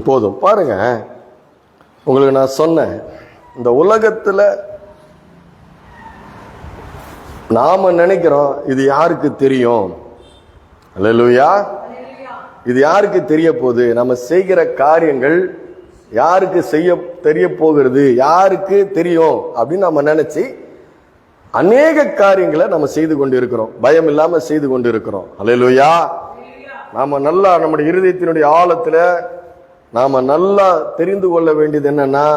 போதும். பாருங்க, உங்களுக்கு நான் சொன்னேன், இந்த உலகத்துல நாம நினைக்கிறோம் இது யாருக்கு தெரியும். அல்லேலூயா. இது யாருக்கு தெரிய போகுது? நம்ம செய்கிற காரியங்கள் யாருக்கு தெரிய போகிறது, யாருக்கு தெரியும் அப்படின்னு நம்ம நினைச்சு அநேக காரியங்களை நம்ம செய்து கொண்டு இருக்கிறோம், பயம் இல்லாம செய்து கொண்டு இருக்கிறோம். அல்லேலூயா. நாம நல்லா நம்முடைய இருதயத்தினுடைய ஆழத்துல நாம நல்லா தெரிந்து கொள்ள வேண்டியது என்னன்னா,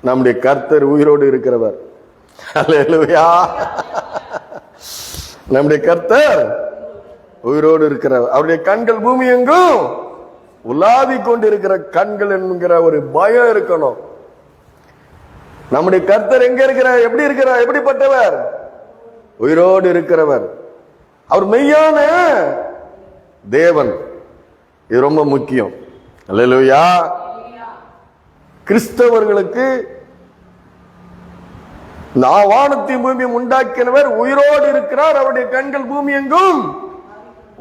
நம்முடைய கர்த்தர் உயிரோடு இருக்கிறவர். அல்லேலூயா. நம்முடைய கர்த்தர் உயிரோடு இருக்கிறவர். அவருடைய கண்கள் பூமி எங்கும் உலாவி கொண்டிருக்கிற கண்கள் என்கிற ஒரு பயம் இருக்கணும். நம்முடைய கர்த்தர் எங்க இருக்கிறார், எப்படி இருக்கிறார், எப்படிப்பட்டவர்? உயிரோடு இருக்கிறவர். அவர் மெய்யான தேவன். இது ரொம்ப முக்கியம். அல்லேலூயா. கிறிஸ்தவர்களுக்கு வானத்தையும் பூமியும் உண்டாக்கினவர் உயிரோடு இருக்கிறார், அவருடைய கண்கள் பூமி எங்கும்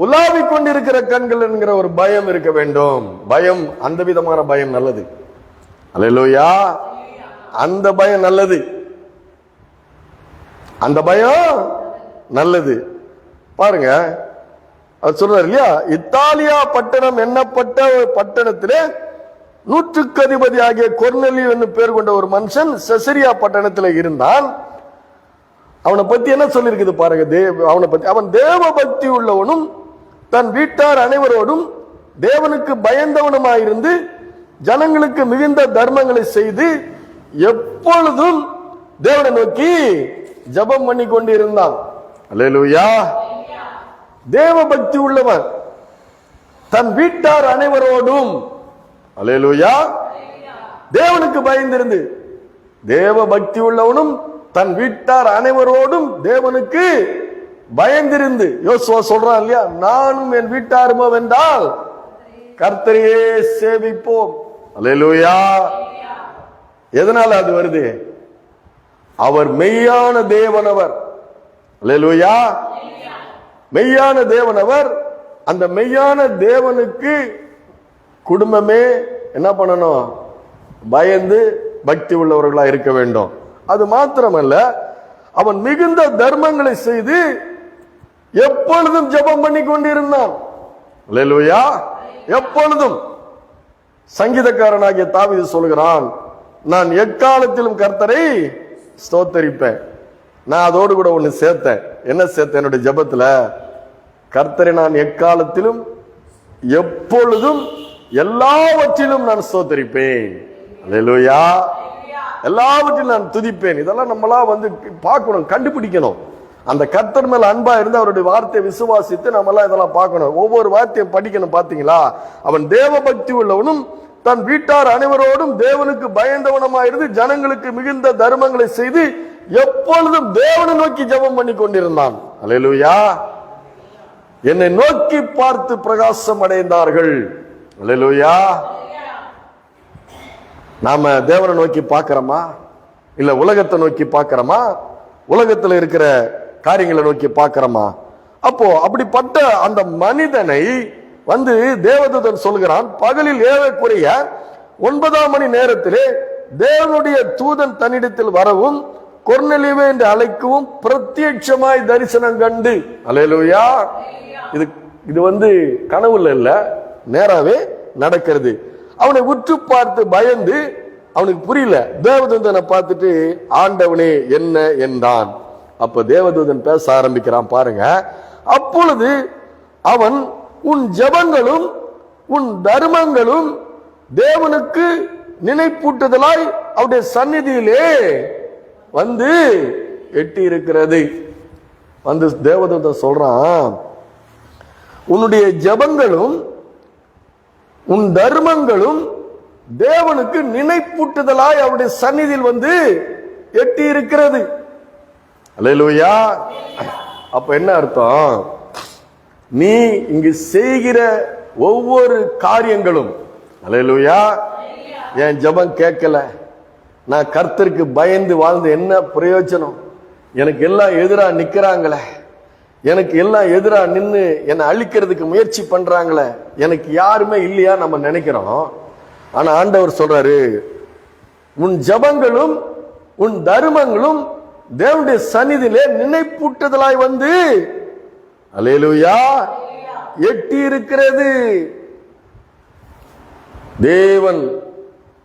உலாவி கொண்டிருக்கிற கண்கள் என்கிற ஒரு பயம் இருக்க வேண்டும். பயம், அந்த விதமான பயம் நல்லது. அல்லேலூயா. அந்த பயம் நல்லது, அந்த பயம் நல்லது. பாருங்க, அவர் சொல்றாரு இல்லையா, இத்தாலியா பட்டணம் என்னப்பட்ட ஒரு பட்டணத்திலே 100க்கு அதிபதி ஆகிய கொர்நேலியு என்று பேர் கொண்ட ஒரு மனுஷன் செசரியா பட்டணத்தில் இருந்தான். அவனை பத்தி என்ன சொல்லிருக்குது பாருங்க. அவனை பத்தி, அவன் தேவ பக்தி உள்ளவனும் தன் வீட்டார் அனைவரோடும் தேவனுக்கு பயந்தவனுமாயிருந்து ஜனங்களுக்கு மிகுந்த தர்மங்களை செய்து எப்பொழுதும் தேவனை நோக்கி ஜெபம் பண்ணி கொண்டு இருந்தான். அல்லேலூயா. தேவ பக்தி உள்ளவன், தன் வீட்டார் அனைவரோடும், அல்லேலூயா, தேவனுக்கு பயந்திருந்து, தேவ பக்தி உள்ளவனும் தன் வீட்டார் அனைவரோடும் தேவனுக்கு பயந்திருந்து. யோசுவா சொல்றான் இல்லையா, நானும் என் வீட்டாருமோ வென்றால் கர்த்தரையே சேவிப்போம். அல்லேலூயா. எதனால அது வருது? அவர் மெய்யான தேவனவர். அல்லேலூயா. மெய்யான தேவனவர். அந்த மெய்யான தேவனுக்கு குடும்பமே என்ன பண்ணணும்? பயந்து பக்தி உள்ளவர்களா இருக்க வேண்டும். அது மாத்திரமல்ல, அவன் மிகுந்த தர்மங்களை செய்து எப்பொழுதும் ஜெபம் பண்ணி கொண்டிருந்தான். அல்லேலூயா. எப்பொழுதும். சங்கீதக்காரனாகிய தாவீது சொல்கிறான், நான் எக்காலத்திலும் கர்த்தரை ஸ்தோத்தரிப்பேன். நான் அதோடு கூட ஒண்ணு சேர்த்தேன். என்ன சேர்த்தேன்? என்னுடைய ஜெபத்துல, கர்த்தரை நான் எக்காலத்திலும் எப்பொழுதும் எல்லாவற்றிலும் நான் ஸ்தோத்தரிப்பேன். அல்லேலூயா. எல்லாவற்றிலும் நான் துதிப்பேன். இதெல்லாம் நம்மளா வந்து பார்க்கணும், கண்டுபிடிக்கணும். அந்த கர்த்தர் மேல அன்பா இருந்து அவருடைய வார்த்தையை விசுவாசித்து நம்மளாம் இதெல்லாம் பார்க்கணும். ஒவ்வொரு வார்த்தையை படிக்கணும். பாத்தீங்களா? அவன் தேவ பக்தி உள்ளவனும் தன் வீட்டார் அனைவரோடும் தேவனுக்கு பயந்தவனமாயிருந்து ஜனங்களுக்கு மிகுந்த தர்மங்களை செய்து எப்பொழுதும் தேவனை நோக்கி ஜெபம் பண்ணி கொண்டிருந்தான். அல்லேலூயா. என்னை நோக்கி பார்த்து பிரகாசம் அடைந்தார்கள். அல்லேலூயா. நாம தேவனை நோக்கி பார்க்கிறோமா, இல்ல உலகத்தை நோக்கி பார்க்கிறோமா, உலகத்துல இருக்கிற காரியங்களை நோக்கி பார்க்கிறோமா? அப்போ அப்படிப்பட்ட அந்த மனிதனை வந்து தேவதூதன் சொல்கிறான், பகலில் ஏறக்குறைய 9ஆம் மணி நேரத்திலே தேவனுடைய தூதன் தன்னிடத்தில் வரவும் கொர்நேலியுவே என்று அழைக்கவும் பிரத்யட்சமாய் தரிசனம் கண்டு. அல்லேலூயா. இது வந்து கனவுல இல்ல, நேராவே நடக்கிறது. அவனை உற்று பார்த்து பயந்து, அவனுக்கு புரியல. தேவதூதனை பார்த்துட்டு ஆண்டவனே என்ன என்றான். அப்ப தேவதூதன் பேச ஆரம்பிக்கிறான். பாருங்க, அப்பொழுது அவன், உன் ஜெபங்களும் உன் தர்மங்களும் தேவனுக்கு நினைப்பூட்டுதலாய் அவருடைய சந்நிதியிலே வந்து எட்டி இருக்கிறது. வந்து தேவதூதன் சொல்றான், உன்னுடைய ஜெபங்களும் உன் தர்மங்களும் தேவனுக்கு நினைப்பூட்டுதலாய் அவருடைய சந்நிதியில் வந்து எட்டி இருக்கிறது. அல்லேலூயா. அப்ப என்ன அர்த்தம்? நீ இங்கு செய்கிற ஒவ்வொரு காரியங்களும், அல்லேலூயா, என் ஜெபம் கேட்கல, நான் கர்த்தருக்கு பயந்து வாழ்ந்து என்ன பிரயோஜனம், எனக்கு எல்லாம் எதிரா நிக்கிறாங்களே, எனக்கு எல்லாம் எதிரா நின்று என்னை அழிக்கிறதுக்கு முயற்சி பண்றாங்களே, எனக்கு யாருமே இல்லையா நம்ம நினைக்கிறோம். ஆனா ஆண்டவர் சொல்றாரு, உன் ஜெபங்களும் உன் தர்மங்களும் தேவனுடைய சந்நிதியிலே நினைப்பூட்டுதலாய் வந்து, அல்லேலூயா, எட்டி இருக்கிறது. தேவன்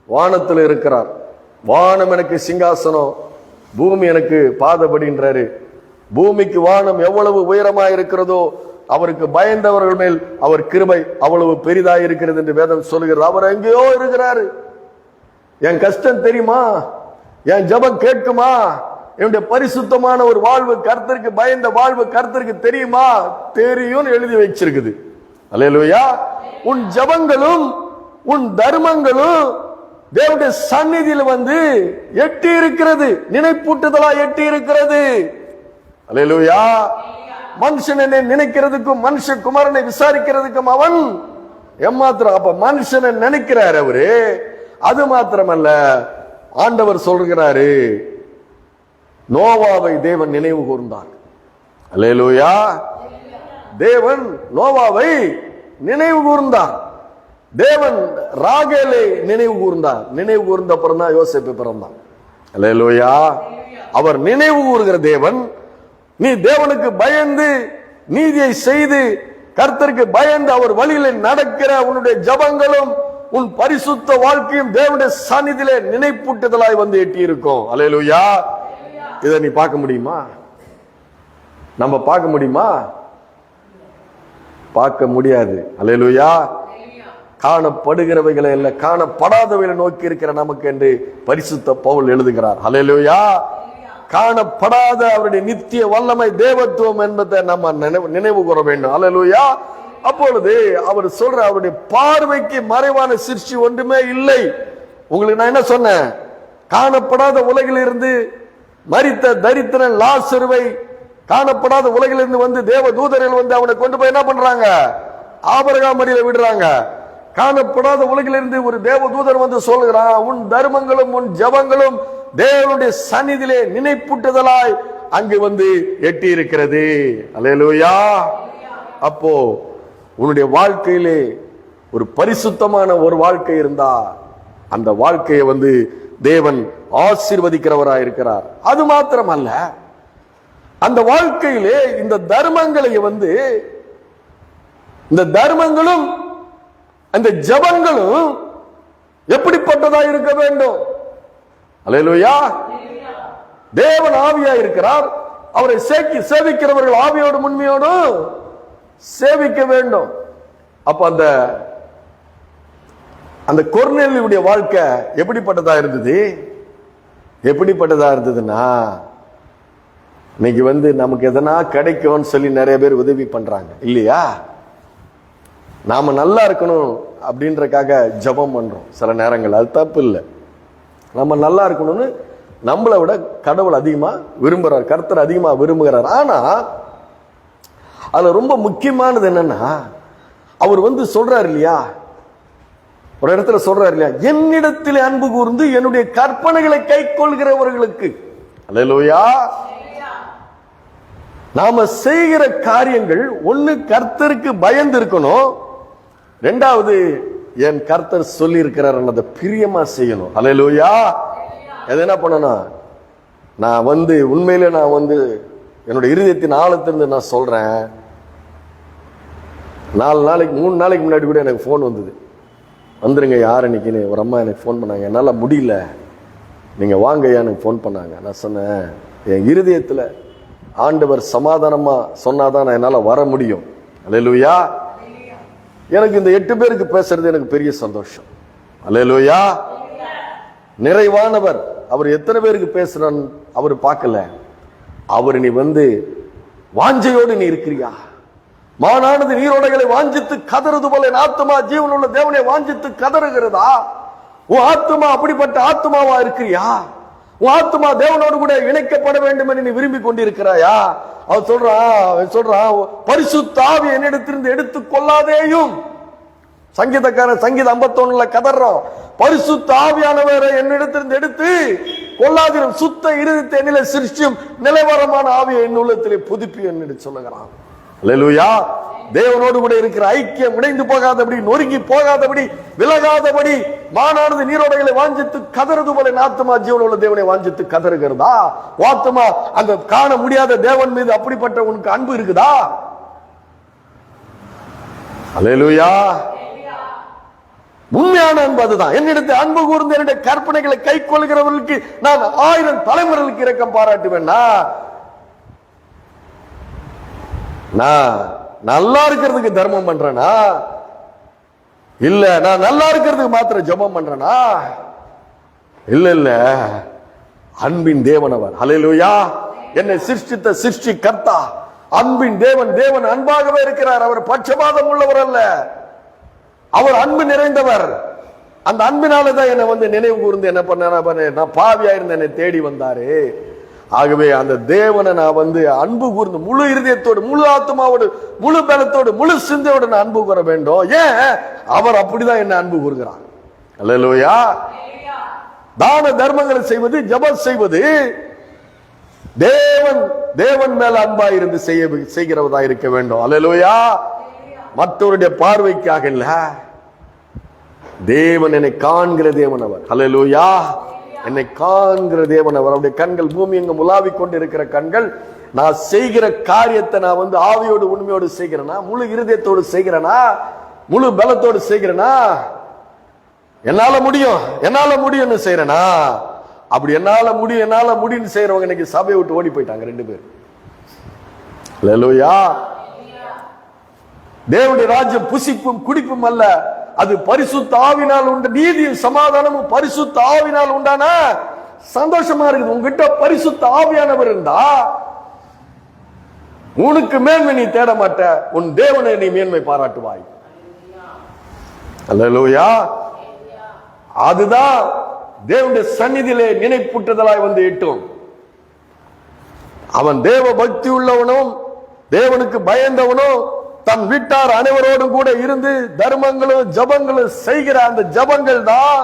வானத்தில் இருக்கிறார். வானம் எனக்கு சிங்காசனம், பூமி எனக்கு பாதபடின்றாரு. பூமிக்கு வானம் எவ்வளவு உயரமாய் இருக்கிறதோ அவருக்கு பயந்தவர்கள் மேல் அவர் கிருபை அவ்வளவு பெரிதாய் இருக்கிறது என்று வேதம் சொல்லுகிறது. அவர் எங்கேயோ இருக்கிறாரு. என் கஷ்டம் தெரியுமா? என் ஜெபம் கேட்குமா? என்னுடைய பரிசுத்தமான ஒரு வாழ்வு, கர்த்தருக்கு பயந்த வாழ்வு கர்த்தருக்கு தெரியுமா? தெரியும் எழுதி வச்சிருக்குது. அல்லேலூயா. உன் ஜெபங்களும் உன் தர்மங்களும் தேவனுடைய சந்நிதியில் வந்து எட்டி இருக்கிறது, நினைப்பூட்டுதலா எட்டி இருக்கிறது. அல்லேலூயா. மனுஷன் என்னை நினைக்கிறதுக்கும் மனுஷ குமாரனை விசாரிக்கிறதுக்கும் அவன் ஏமாத்திரம். அப்ப மனுஷனை நினைக்கிறார் அவரு. அது மாத்திரமல்ல, ஆண்டவர் சொல்கிறாரு, நோவாவை தேவன் நினைவு கூர்ந்தார். அல்லேலூயா. தேவன் நோவாவை நினைவு கூர்ந்தார். தேவன் ராகேலை நினைவு கூர்ந்தார். நினைவு கூர்ந்த அப்புறம் தான் யோசேப்பு பிறந்தான். அல்லேலூயா. அவர் நினைவு கூறுகிற தேவன். நீ தேவனுக்கு பயந்து நீதியை செய்து கர்த்தருக்கு பயந்து அவர் வழியில நடக்கிற உன்னுடைய ஜபங்களும் உன் பரிசுத்த வாழ்க்கையும் தேவனுடைய சந்நிதியிலே நினைப்பூட்டுதலாய் வந்து எட்டி இருக்கும். அல்லேலூயா. இதை நீ பார்க்க முடியுமா? நம்ம பார்க்க முடியுமா? பார்க்க முடியாது. அல்லேலூயா. காணப்படுகிறவைகளை அல்ல, காணப்படாதவைகளை நோக்கி இருக்கிற நமக்கு என்று பரிசுத்த பவுல் எழுதுகிறார். அல்லேலூயா. காணப்படாத அவருடைய நித்திய வல்லமை, தேவத்துவம் என்பதை நம்ம நினைவு கூற வேண்டும். அல்லேலூயா. அப்பொழுது அவர் சொல்ற, அவருடைய பார்வைக்கு மறைவான சிருஷ்டி ஒன்றுமே இல்லை. உங்களுக்கு நான் என்ன சொன்னேன்? காணப்படாத உலகில் இருந்து மரித்த தரித்திரன் லாசருவை காணப்படாத உலகிலிருந்து வந்து தேவ தூதர்கள் வந்து அவனை கொண்டு போய் என்ன பண்றாங்க? ஆபிரகாம் மடியில விடுறாங்க. காணப்படாத உலகிலிருந்து ஒரு தேவ தூதர் வந்து சொல்கிறான், உன் தர்மங்களும் உன் ஜபங்களும் தேவனுடைய சந்நிதியிலே நினைப்பூட்டுதலாய் அங்கு வந்து எட்டி இருக்கிறது. அல்லேலூயா. அப்போ உன்னுடைய வாழ்க்கையிலே ஒரு பரிசுத்தமான ஒரு வாழ்க்கை இருந்தா அந்த வாழ்க்கையை வந்து தேவன் ஆசீர்வதிக்கிறவராய் இருக்கிறார். அது மாத்திரமல்ல, அந்த வாழ்க்கையிலே இந்த தர்மங்களை வந்து, இந்த தர்மங்களும் அந்த ஜபங்களும் எப்படிப்பட்டதா இருக்க வேண்டும்? அல்லேலூயா. தேவன் ஆவியா இருக்கிறார். அவரை சேவிக்கிறவர்கள் ஆவியோடு உண்மையோடு சேவிக்க வேண்டும். அப்ப அந்த கொர்நேலியுடைய வாழ்க்கை எப்படிப்பட்டதா இருந்தது? எப்படிப்பட்டதா இருந்ததுன்னா, இன்னைக்கு வந்து நமக்கு எதனா கிடைக்கும்னு சொல்லி நிறைய பேர் உதவி பண்றாங்க இல்லையா? நாம நல்லா இருக்கணும் அப்படின்றக்காக ஜபம் பண்றோம் சில நேரங்கள். அது தப்பு இல்லை. நம்ம நல்லா இருக்கணும்னு நம்மளை விட கடவுள் அதிகமா விரும்புறார், கர்த்தர் அதிகமா விரும்புகிறார். ஆனா அதுல ரொம்ப முக்கியமானது என்னன்னா, அவர் வந்து சொல்றாரு இல்லையா, ஒரு இடத்துல சொல்றாரு இல்லையா, என்னிடத்தில் அன்பு கூர்ந்து என்னுடைய கற்பனைகளை கை கொள்கிறவர்களுக்கு. அல்லேலூயா. நாம செய்கிற காரியங்கள் ஒண்ணு கர்த்தருக்கு பயந்து இருக்கணும், ரெண்டாவது என் கர்த்தர் சொல்லி இருக்கிறார் அதை பிரியமா செய்யணும். அல்லேலூயா. எது என்ன பண்ணணும்? நான் வந்து உண்மையிலே நான் வந்து என்னோட இருதயத்தின் ஆழத்திலிருந்து நான் சொல்றேன். 3 நாளைக்கு முன்னாடி கூட எனக்கு ஃபோன் வந்தது, வந்துருங்க யார் அன்னைக்குன்னு ஒரு அம்மா எனக்கு ஃபோன் பண்ணாங்க. என்னால் முடியல, நீங்க வாங்க எனக்கு ஃபோன் பண்ணாங்க. நான் சொன்னேன், என் இருதயத்தில் ஆண்டவர் சமாதானமா சொன்னாதான் நான் என்னால் வர முடியும். அல்லேலூயா. எனக்கு இந்த 8 பேருக்கு பேசுறது எனக்கு பெரிய சந்தோஷம். அல்லேலூயா. நிறைவானவர் அவர் எத்தனை பேருக்கு பேசுறான்னு அவர் பார்க்கல. அவர் நீ வந்து வாஞ்சையோடு நீ இருக்கிறியா? மானானது நீரோடைகளை வாஞ்சித்து கதறுது போல என் ஆத்துமா ஜீவன் உள்ள தேவனை வாஞ்சித்து கதறுகிறதா? உன் ஆத்துமா அப்படிப்பட்ட ஆத்துமாவா இருக்கிறியா? உன் ஆத்மா தேவனோடு கூட இணைக்கப்பட வேண்டும் என்று நீ விரும்பி கொண்டிருக்கிறாயா? அவர் சொல்றான் பரிசுத்த ஆவியை என்னிடத்திலிருந்து எடுத்துக் கொள்ளாதேயும். சங்கீதக்காரன் சங்கீதம் 51 கதறோம், பரிசுத்த ஆவியானவரை என்னிடத்திலிருந்து எடுத்து கொள்ளாதிரும், சுத்த இருதயத்தை என்னிலே சிருஷ்டியும் நிலைவரமான ஆவியை என் உள்ளத்திலே புதுப்பி என்று சொல்லுகிறான். அல்லேலூயா. தேவனோடு கூட இருக்கிற ஐக்கியம் உடைந்து போகாதபடி, நொறுங்கி போகாதபடி, விலகாதபடி, மானானது நீரோடைகளை வாஞ்சித்து கதறது போல ஆத்துமா ஜீவன் உள்ள தேவனை வாஞ்சித்து கதறுகிறதா? ஆத்துமா அந்த காண முடியாத தேவன் மீது அப்படிப்பட்ட உனக்கு அன்பு இருக்குதா? அல்லேலூயா. உண்மையான அன்பு அதுதான். என்னிடத்தை அன்பு கூர்ந்து என்னுடைய கற்பனைகளை கை கொள்கிறவர்களுக்கு நான் 1000 தலைமுறைகளுக்கு இரக்கம் பாராட்டுவேன்னா, நான் நல்லா இருக்கிறதுக்கு தர்மம் பண்றேனா? இல்ல நான் நல்லா இருக்கிறதுக்கு மாத்திரம் ஜெபம் பண்றேனா? இல்ல அன்பின் தேவன் அவர். ஹல்லேலூயா. என்னை சிருஷ்டித்த சிருஷ்டி கர்த்தா, அன்பின் தேவன். தேவன் அன்பாகவே இருக்கிறார். அவர் பட்சபாதம் உள்ளவர் அல்ல, அவர் அன்பு நிறைந்தவர். அந்த அன்பினாலதான் என்னை நினைவு கூர்ந்து என்ன பண்ண, நான் பாவியா இருந்த என்னை தேடி வந்தாரு. ஆகவே அந்த தேவனை நான் அன்பு கூர்ந்து முழு இருதயத்தோடு, முழு ஆத்மாவோடு, முழு பலத்தோடு, முழு சிந்தையோடு நான் அன்பு கூற வேண்டும். ஏன்? அவர் அப்படிதான் என்ன அன்பு கூறுகிறார். அல்லேலூயா. தான தர்மங்களை செய்வது, ஜெபம் செய்வது தேவன் மேல அன்பா இருந்து செய்கிறவதா இருக்க வேண்டும். அல்லேலூயா. மற்றவருடைய பார்வைக்காக இல்ல, தேவன் என்னை காண்கிற தேவன் அவர். அல்லேலூயா. என்னை காண்கிற தேவன் அவர். அவருடைய கண்கள் பூமி எங்கும் உலாவிக் கொண்டு இருக்கிற கண்கள். நான் செய்கிற காரியத்தை நான் ஆவியோடு உண்மையோடு செய்கிறேனா, முழு இருதயத்தோடு செய்கிறேனா, முழு பலத்தோடு செய்கிறேனா? என்னால முடியும்னு செய்யறேனா? அப்படி என்னால முடியும்னு செய்யறவங்க இன்னைக்கு சபையை விட்டு ஓடி போயிட்டாங்க 2 பேர். அல்லேலூயா. தேவனுடைய ராஜ்யம் புசிப்பும் குடிப்பும் அல்ல, அது பரிசுத்த ஆவினால் உண்டு. நீதியும் சமாதானமும் பரிசுத்த ஆவினால் உண்டான சந்தோஷமா இருக்குது. உங்ககிட்ட பரிசுத்த ஆவியானவர் இருந்தா உனக்கு மேன்மை நீ தேட மாட்ட, உன் தேவனை நீ மேன்மை பாராட்டுவாய். அல்லேலூயா. அதுதான் தேவனுடைய சந்நிதியிலே நினைப்பூட்டுதலாய் எட்டும். அவன் தேவ பக்தி உள்ளவனும் தேவனுக்கு பயந்தவனும் தன் வீட்டார் அனைவரோடும் கூட இருந்து தர்மங்களும் ஜபங்களும் செய்கிற அந்த ஜபங்கள் தான்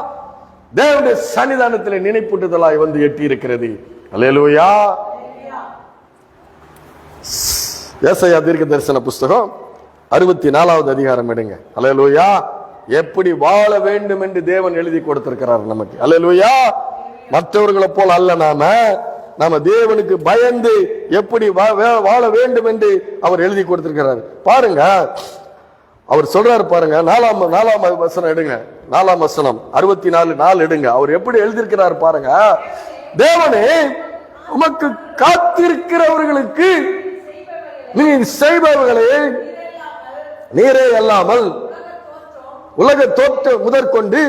தேவனுடைய சன்னிதானத்தில் நினைப்பூட்டுதலாய் எட்டி இருக்கிறது. அல்லேலூயா. ஏசாயா தீர்க்க தரிசன புஸ்தகம் 64வது அதிகாரம் எடுங்க. அல்லேலூயா. எப்படி வாழ வேண்டும் என்று தேவன் எழுதி கொடுத்திருக்கிறார் நமக்கு. அல்லேலூயா. மற்றவர்களை போல அல்ல, நாம தேவனுக்கு பயந்து எப்படி வாழ வேண்டும் என்று அவர் எழுதி கொடுத்திருக்கிறார். பாருங்க, அவர் சொல்றாரு பாருங்க, 4ஆம் வசனம் எடுங்க. 4ஆம் வசனம் 64:4 எடுங்க. அவர் எப்படி எழுதியிருக்கிறார் பாருங்க. தேவனே, உமக்கு காத்திருக்கிறவர்களுக்கு நீ செய்பவர்களே நீரே அல்லாமல் உலக தோற்ற முதற்கொண்டு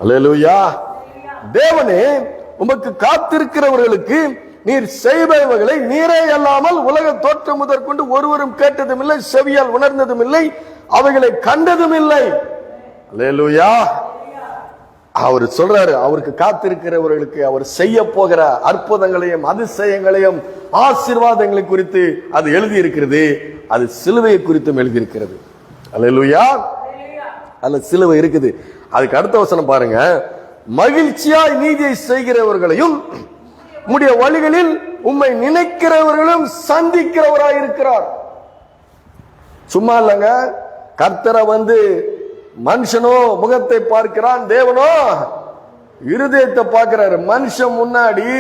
அல்லேலூயா. தேவனே, உமக்கு காத்திருக்கிறவர்களுக்கு நீர் செய்பவர்களை நீரே அல்லாமல் உலக தோற்றம் முதற்கொண்டு ஒருவரும் கேட்டதும் இல்லை, செவியால் உணர்ந்ததும் இல்லை, அவைகளை கண்டதும் இல்லை. அல்லேலூயா. அவர் சொல்றாரு, அவருக்கு காத்திருக்கிறவர்களுக்கு அவர் செய்ய போகிற அற்புதங்களையும் அதிசயங்களையும் ஆசீர்வாதங்களை குறித்து அது எழுதி இருக்கிறது. அது சிலுவையை குறித்தும் எழுதி இருக்கிறது. அல்லேலூயா. அதுல சிலுவை இருக்குது. அதுக்கு அடுத்த வசனம் பாருங்க. மகிழ்ச்சியாய் நீதியை செய்கிறவர்களையும் உம்முடைய வழிகளில் உம்மை நினைக்கிறவர்களும் சந்திக்கிறவராய் இருக்கிறார். சும்மா இல்லங்க, கர்த்தரை மனுஷனோ முகத்தை பார்க்கிறான், தேவனோ இருதயத்தை பார்க்கிறாரு. மனுஷன் முன்னாடி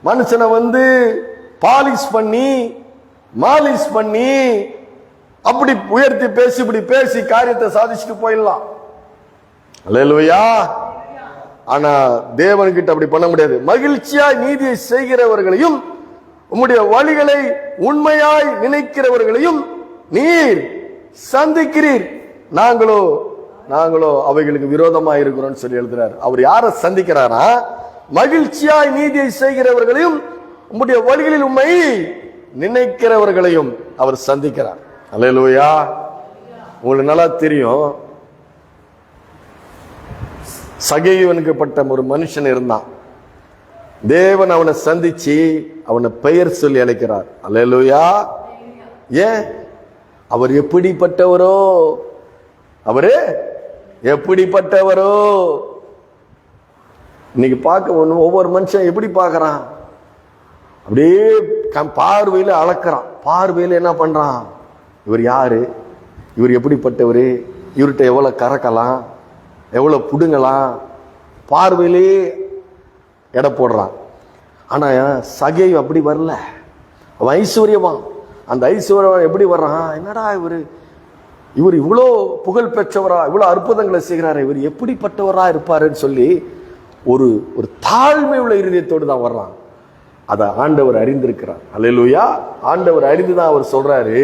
மனுஷனை பாலிஷ் பண்ணி மாலிஷ் பண்ணி அப்படி உயர்த்தி பேசி இப்படி பேசி காரியத்தை சாதிச்சுட்டு போயிடலாம். அல்லேலூயா. ஆனா தேவன்கிட்ட அப்படி பண்ண முடியாது. மகிழ்ச்சியாய் நீதியை செய்கிறவர்களையும் உம்முடைய வழிகளை உண்மையாய் நினைக்கிறவர்களையும் நீர் சந்திக்கிறீர். நாங்களோ அவைகளுக்கு விரோதமா இருக்கிறோம் சொல்லி எழுதுறாரு. அவர் யாரை சந்திக்கிறாரா? மகிழ்ச்சியாய் நீதியை செய்கிறவர்களையும் உம்முடைய வழிகளில் உண்மை நினைக்கிறவர்களையும் அவர் சந்திக்கிறார். அல்லேலூயா. உங்களுக்கு நல்லா தெரியும், சகைவனுக்குப்பட்ட ஒரு மனுஷன் இருந்தான். தேவன் அவனை சந்திச்சு அவனை பெயர் சொல்லி அழைக்கிறார். அல்லேலூயா. ஏன்? அவர் எப்படிப்பட்டவரோ, அவரு எப்படிப்பட்டவரோ. இன்னைக்கு பார்க்க ஒவ்வொரு மனுஷன் எப்படி பார்க்கறான்? அப்படியே பார்வையில அளக்கிறான். பார்வையில என்ன பண்றான்? இவர் யாரு, இவர் எப்படிப்பட்டவரு, இவர்கிட்ட எவ்வளவு கறக்கலாம், எவ்வளவு புடுங்கலாம், பார்வையிலே எடை போடுறான். ஆனா சகை அப்படி வரல. அவன் ஐஸ்வர்யவான். அந்த ஐஸ்வர்யவான் எப்படி வர்றான்? என்னடா இவர் இவ்வளோ புகழ் பெற்றவரா, இவ்வளோ அற்புதங்களை செய்கிறாரு, இவர் எப்படிப்பட்டவரா இருப்பாருன்னு சொல்லி ஒரு ஒரு தாழ்மை உள்ள இருதயத்தோடு தான் வர்றான். அதை ஆண்டவர் அறிந்திருக்கிறார். அல்லேலூயா. ஆண்டவர் அறிந்துதான் அவர் சொல்றாரு,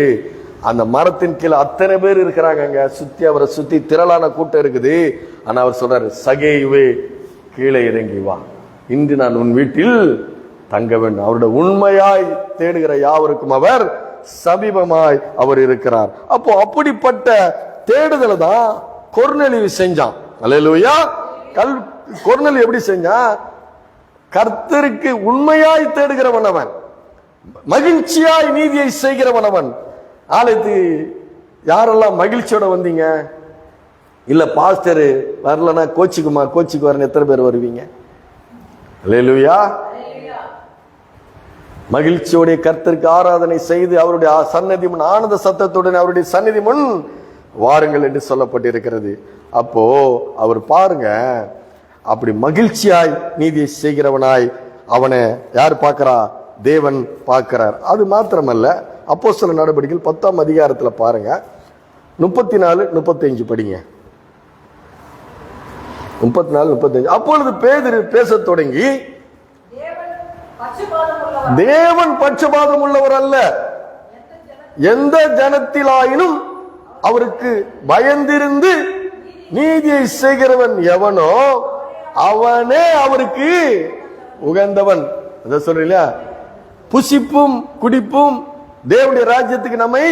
அந்த மரத்தின் கீழே அத்தனை பேர் இருக்கிறாங்க, சுத்தி அவரை சுத்தி திரளான கூட்டம் இருக்குது. ஆனா அவர் சொல்றாரு, சகேயுவே கீழே இறங்கி வா, இன்று நான் உன் வீட்டில் தங்க வேண்டும். அவருடைய உண்மையாய் தேடுகிற யாவருக்கும் அவர் சமீபமாய் அவர் இருக்கிறார். அப்போ அப்படிப்பட்ட தேடுதலை தான் கொர்நேலியு செஞ்சான். அல்லேலூயா. கொர்நேலியு எப்படி செஞ்சான்? கர்த்தருக்கு உண்மையாய் தேடுகிறவன் அவன், மகிழ்ச்சியாய் நீதியை செய்கிறவன் அவன். ஆலயத்துக்கு யாரெல்லாம் மகிழ்ச்சியோட வந்தீங்க? இல்ல பாஸ்டர் வரலன்னா கோச்சிக்கு வரணும், எத்தனை பேர் வருவீங்க? அல்லேலூயா. மகிழ்ச்சியோட கர்த்தருக்கு ஆராதனை செய்து அவருடைய சந்நிதி முன் ஆனந்த சத்தத்துடன் அவருடைய சந்நிதி முன் வாருங்கள் என்று சொல்லப்பட்டிருக்கிறது. அப்போ அவர் பாருங்க, அப்படி மகிழ்ச்சியாய் நீதியை செய்கிறவனாய் அவனை யார் பார்க்கிறா? தேவன் பார்க்கிறார். அது மாத்திரமல்ல, அப்போஸ்தலர் நடவடிக்கைகள் 10ஆம் அதிகாரத்துல பாருங்க, 34-35 படிங்க. 34-35. அப்பொழுது பேதுரு பேசத் தொடங்கி, தேவன் பட்சபாதம் உள்ளவர் அல்ல, எந்த ஜனத்திலாயினும் அவருக்கு பயந்திருந்து நீதியை செய்கிறவன் எவனோ அவனே அவருக்கு உகந்தவன். அத சொல்றீங்களா? புசிப்பும் குடிப்பும் தேவனுடைய ராஜ்யத்துக்கு நம்மை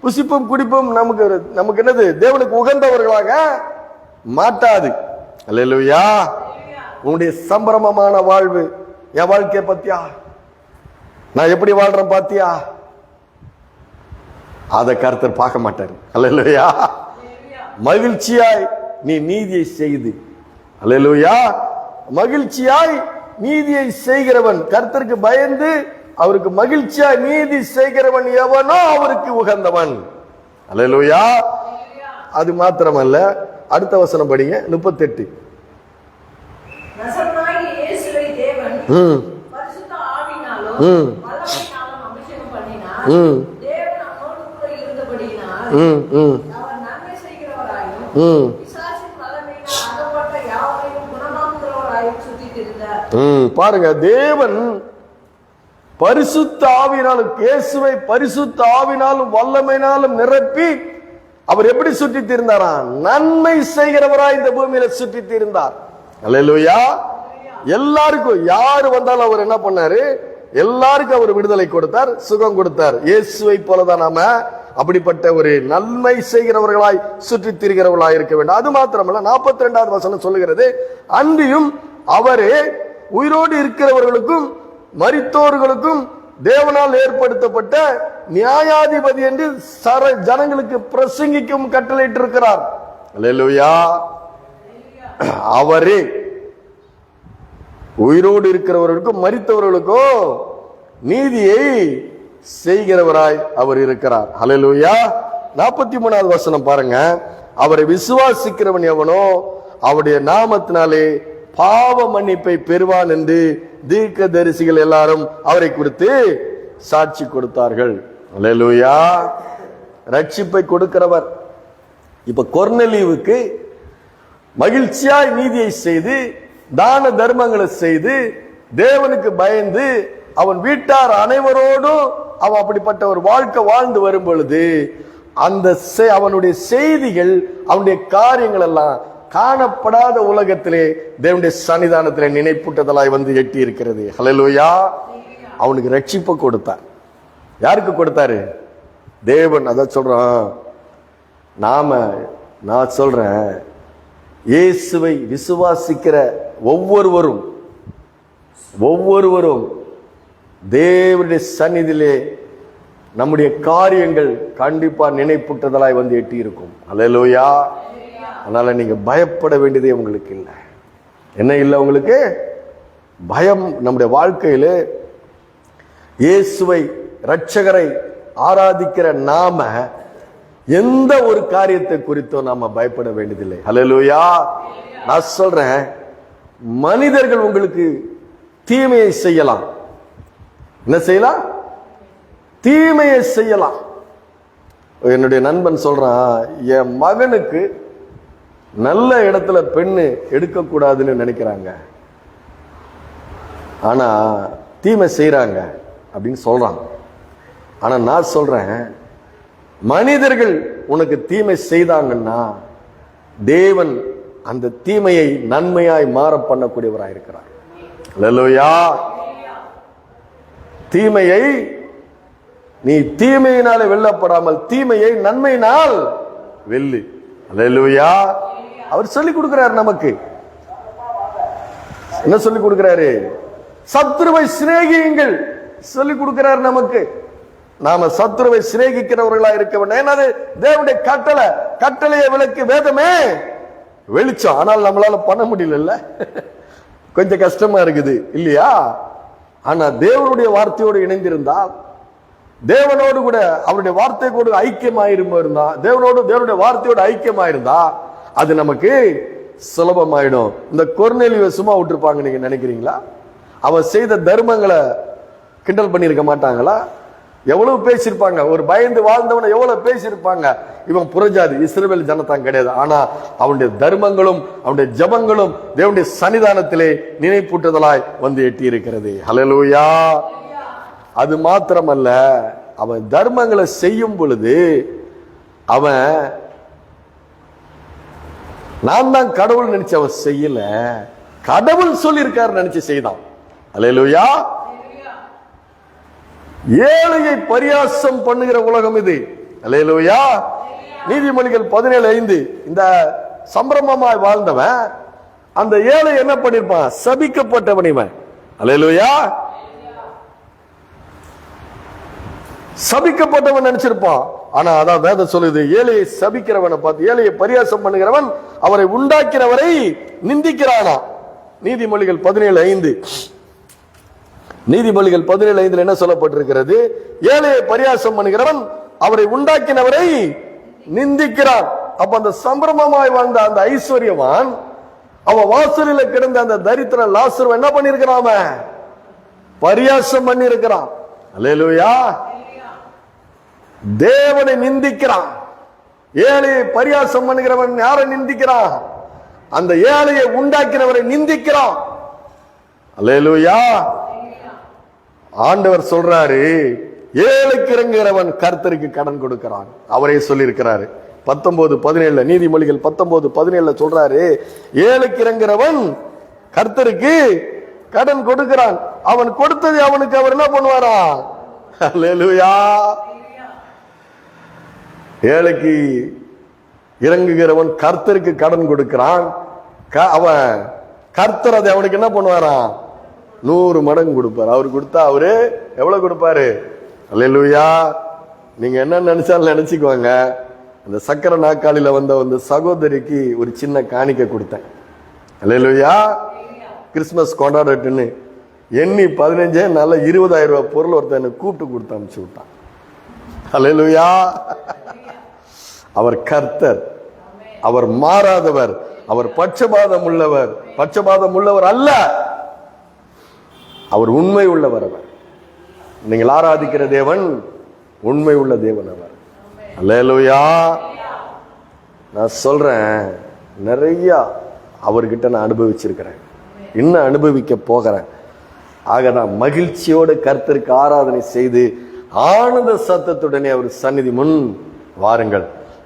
புசிப்பும் குடிப்பும் நமக்கு என்னது? தேவனுக்கு உகந்தவர்களாக மாட்டாது. அல்லேலூயா. உன்னுடைய சம்பிரமமான வாழ்வு, என் வாழ்க்கைய பத்தியா, நான் எப்படி வாழ்றேன் பாத்தியா, அதை கர்த்தர் பார்க்க மாட்டாரு. அல்லேலூயா. மகிழ்ச்சியாய் நீ நீதியை செய்து, அல்லேலூயா, மகிழ்ச்சியாய் நீதியை செய்கிறவன், கர்த்தருக்கு பயந்து அவருக்கு மகிழ்ச்சியாய் நீதி செய்கிறவன் எவனோ அவருக்கு உகந்தவன். அல்லேலூயா. அது மாத்திரமல்ல, அடுத்த வசனம் படிங்க, 38. பாருங்க, தேவன் பரிசுத்த ஆவியினாலும், இயேசுவை பரிசுத்த ஆவியினாலும் வல்லமையினாலும் நிரப்பி அவர் எப்படி சுற்றி தீர்ந்தாரா? நன்மை செய்கிறவராய் இந்த பூமியில சுற்றி தீர்ந்தார். அல்லேலூயா. எல்லாருக்கும் யாரு வந்தாலும் அவர் என்ன பண்ணாரு? எல்லாருக்கும் அவர் விடுதலை கொடுத்தார், சுகம் கொடுத்தார். இயேசுவை போலதான் நாம அப்படிப்பட்ட ஒரு நன்மை செய்கிறவர்களாய் சுற்றி திரிகிறவர்களாய் இருக்க வேண்டும். அது மாத்திரமல்ல, 42வது வசனம் சொல்லுகிறது, அன்றியும் அவரே உயிரோடு இருக்கிறவர்களுக்கும் மரித்தோர்களுக்கும் தேவனால் ஏற்படுத்தப்பட்ட நியாயாதிபதி என்று ஜனங்களுக்கு பிரசங்கிக்கும் கட்டளையிட்டு இருக்கிறார். அல்லேலூயா. அவரே உயிரோடு இருக்கிறவர்களுக்கும் மரித்தவர்களுக்கும் நீதியை செய்கிறவராய் அவர் இருக்கிறார். அல்லேலூயா. 43வது வசனம் பாருங்க, அவரை விசுவாசிக்கிறவன் எவனோ அவருடைய நாமத்தினாலே பாவ மன்னிப்பை பெறுவான் என்று தீர்க்கதரிசிகள் எல்லாரும் அவரை குறித்து சாட்சி கொடுத்தார்கள். அல்லேலூயா. ரட்சிப்பை கொடுக்கிறவர். இப்ப கொர்நேலியுவுக்கு மகிழ்ச்சியாய் நீதியை செய்து தான தர்மங்களை செய்து தேவனுக்கு பயந்து அவன் வீட்டார் அனைவரோடும் அவன் அப்படிப்பட்ட ஒரு வாழ்க்கை வாழ்ந்து வரும் பொழுது அந்த அவனுடைய செய்திகள், அவனுடைய காரியங்கள் எல்லாம் காணப்படாத உலகத்திலே தேவனுடைய சன்னிதானத்திலே நினைப்பூட்டுதலாய் வந்து எட்டி இருக்கிறது. ஹல்லேலூயா. அவனுக்கு ரட்சிப்பை கொடுத்தார். யாருக்கு கொடுத்தாரு? தேவன். அதான் சொல்றான், நான் சொல்றேன், இயேசுவை விசுவாசிக்கிற ஒவ்வொருவரும் தேவனுடைய சந்நிதியிலே நம்முடைய காரியங்கள் கண்டிப்பா நினைப்பூட்டுதலாய் வந்து எட்டி இருக்கும். அல்லேலூயா. அதனால நீங்க பயப்பட வேண்டியதே உங்களுக்கு இல்லை. என்ன இல்லை உங்களுக்கு? பயம். நம்முடைய வாழ்க்கையில இயேசுவை இரட்சகரை ஆராதிக்கிற நாம எந்த ஒரு காரியத்தை குறித்தோ நாம பயப்பட வேண்டியதில்லை. அல்லேலூயா. நான் சொல்றேன், மனிதர்கள் உங்களுக்கு தீமையை செய்யலாம். என்ன செய்யலாம்? தீமையை செய்யலாம். என்னுடைய நண்பன் சொல்றான், என் மகனுக்கு நல்ல இடத்துல பெண்ணு எடுக்கக்கூடாதுன்னு நினைக்கிறாங்க, ஆனா தீமை செய்யறாங்க அப்படின்னு சொல்றான். ஆனா நான் சொல்றேன், மனிதர்கள் உனக்கு தீமை செய்தாங்கன்னா தேவன் அந்த தீமையை நன்மையாய் மாற பண்ணக்கூடியவராய் இருக்கிறார். அல்லேலூயா. தீமையை நீ தீமையினாலே வெல்லப்படாமல் தீமையை நன்மையினால் வெல்லு. அல்லேலூயா. அவர் சொல்லிக் கொடுக்கிறார் நமக்கு. என்ன சொல்லிக் கொடுக்கிறாரு? சத்துருவை சிநேகியுங்கள் சொல்லிக் கொடுக்கிறார் நமக்கு. நாம சத்துருவை சிநேகிக்கிறவர்களா இருக்க வேண்டும். ஏன்னா தேவனுடைய கட்டளையை விளக்கு வேதமே வெளிச்சம். ஆனால் நம்மளால பண்ண முடியல, கொஞ்சம் கஷ்டமா இருக்குது இல்லையா? ஆனா தேவனுடைய வார்த்தையோடு இணைந்திருந்தால், தேவனோடு கூட அவருடைய வார்த்தை கூட ஐக்கியமாயிருந்தா, தேவனுடைய வார்த்தையோடு ஐக்கியமாயிருந்தா அது நமக்கு சுலபமாயிடும். இந்த கொர்நேலியுவை சும்மா விட்டுருப்பாங்க நீங்க நினைக்கிறீங்களா? அவன் செய்த தர்மங்களை கிண்டல் பண்ணிருக்க மாட்டாங்களா? எவ்வளவு பேசியிருப்பாங்க. ஒரு பயந்து வாழ்ந்தவனை எவ்வளவு பேசியிருப்பாங்க. இவன் புறஜாதி, இஸ்ரவேல் ஜனத்தான் கிடையாது. ஆனா அவனுடைய தர்மங்களும் அவனுடைய ஜபங்களும் தேவனுடைய சன்னிதானத்திலே நினைப்பூட்டுதலாய் வந்து எட்டி இருக்கிறது. ஹல்லேலூயா. அது மாத்திரமல்ல, அவன் தர்மங்களை செய்யும் பொழுது அவன் நான் தான் கடவுள் நினைச்சு அவன் செய்யல, கடவுள் சொல்லி இருக்காரு நினைச்சு செய்தான். அல்லேலூயா. ஏழையை பரியாசம் பண்ணுகிற உலகம் இது. அல்லேலூயா. நீதிமொழிகள் 17:5. இந்த சம்பிரமமாய் வாழ்ந்தவன் அந்த ஏழை என்ன பண்ணிருப்பான்? சபிக்கப்பட்டவன் இவன். அல்லேலூயா. சபிக்கப்பட்டவன் நினைச்சிருப்பான். ஆனா அதான் வேதம் சொல்லுது, ஏழையை சபிக்கிறவனை பார்த்து, ஏழையை பரியாசம் பண்ணுகிறவன் அவரை உண்டாக்கிறவரை நிந்திக்கிறானா. நீதிமொழிகள் 17:5. நீதிமொழிகள் 17:5 என்ன சொல்லப்பட்டிருக்கிறது? ஏழையை பரியாசம் பண்ணுகிறவன் அவரை உண்டாக்கினவரை நிந்திக்கிறான். அப்ப அந்த சம்பிரமமாய் வாழ்ந்த அந்த ஐஸ்வர்யவான், அவன் வாசலில் கிடந்த அந்த தரித்திரன் லாசரு என்ன பண்ணிருக்கிறான்? பரியாசம் பண்ணி இருக்கிறான். அல்லேலூயா. தேவனை நிந்திக்கிறான். ஏழையை பரியாசம் பண்ணுகிறவன் யாரை நிந்திக்கிறான்? அந்த ஏழையை உண்டாக்கினவரை நிந்திக்கிறான். அல்லேலூயா. ஆண்டவர் சொல்றாரு, ஏழைக்கு இறங்குகிறவன் கர்த்தருக்கு கடன் கொடுக்கிறான். அவரே சொல்லி இருக்கிறாரு 19:17. நீதிமொழிகள் 19:17 சொல்றாரு, ஏழைக்கு இறங்குகிறவன் கர்த்தருக்கு கடன் கொடுக்கிறான். அவன் கொடுத்தது அவனுக்கு அவர் என்ன பண்ணுவாரா? அல்லேலூயா. ஏழைக்கு இறங்குகிறவன் கர்த்தருக்கு கடன் கொடுக்கிறான். அவன் கர்த்தர் அதை அவனுக்கு என்ன பண்ணுவாரா? 100 மடங்கு கொடுப்பார். அவர் கொடுத்தா அவரு எவ்வளவு கொடுப்பாரு? அல்லேலூயா. நீங்க என்ன நினைச்சாலும் நினைச்சுக்குவாங்க. அந்த சக்கர நாற்காலியில வந்த அந்த சகோதரிக்கு ஒரு சின்ன காணிக்கை கொடுத்தேன். அல்லேலூயா. கிறிஸ்துமஸ் கொண்டாடட்டுன்னு எண்ணி 15 நல்ல 20,000 ரூபாய் பொருள் ஒருத்தன் எனக்கு கூப்பிட்டு கொடுத்து அனுப்பிச்சு விட்டான். அல்லேலூயா. அவர் கர்த்தர், அவர் மாறாதவர், அவர் பட்சபாதம் உள்ளவர் அல்ல, அவர் உண்மை உள்ளவர். அவர் நீங்கள் ஆராதிக்கிற தேவன் உண்மை உள்ள தேவன் அவர். அல்லேலூயா. நான் சொல்றேன், நிறைய அவர்கிட்ட நான் அனுபவிச்சிருக்கிறேன், இன்னும் அனுபவிக்க போகிறேன். ஆக நான் மகிழ்ச்சியோடு கர்த்தருக்கு ஆராதனை செய்து ஆனந்த சத்தத்துடனே அவர் சந்நிதி முன் வாருங்கள்.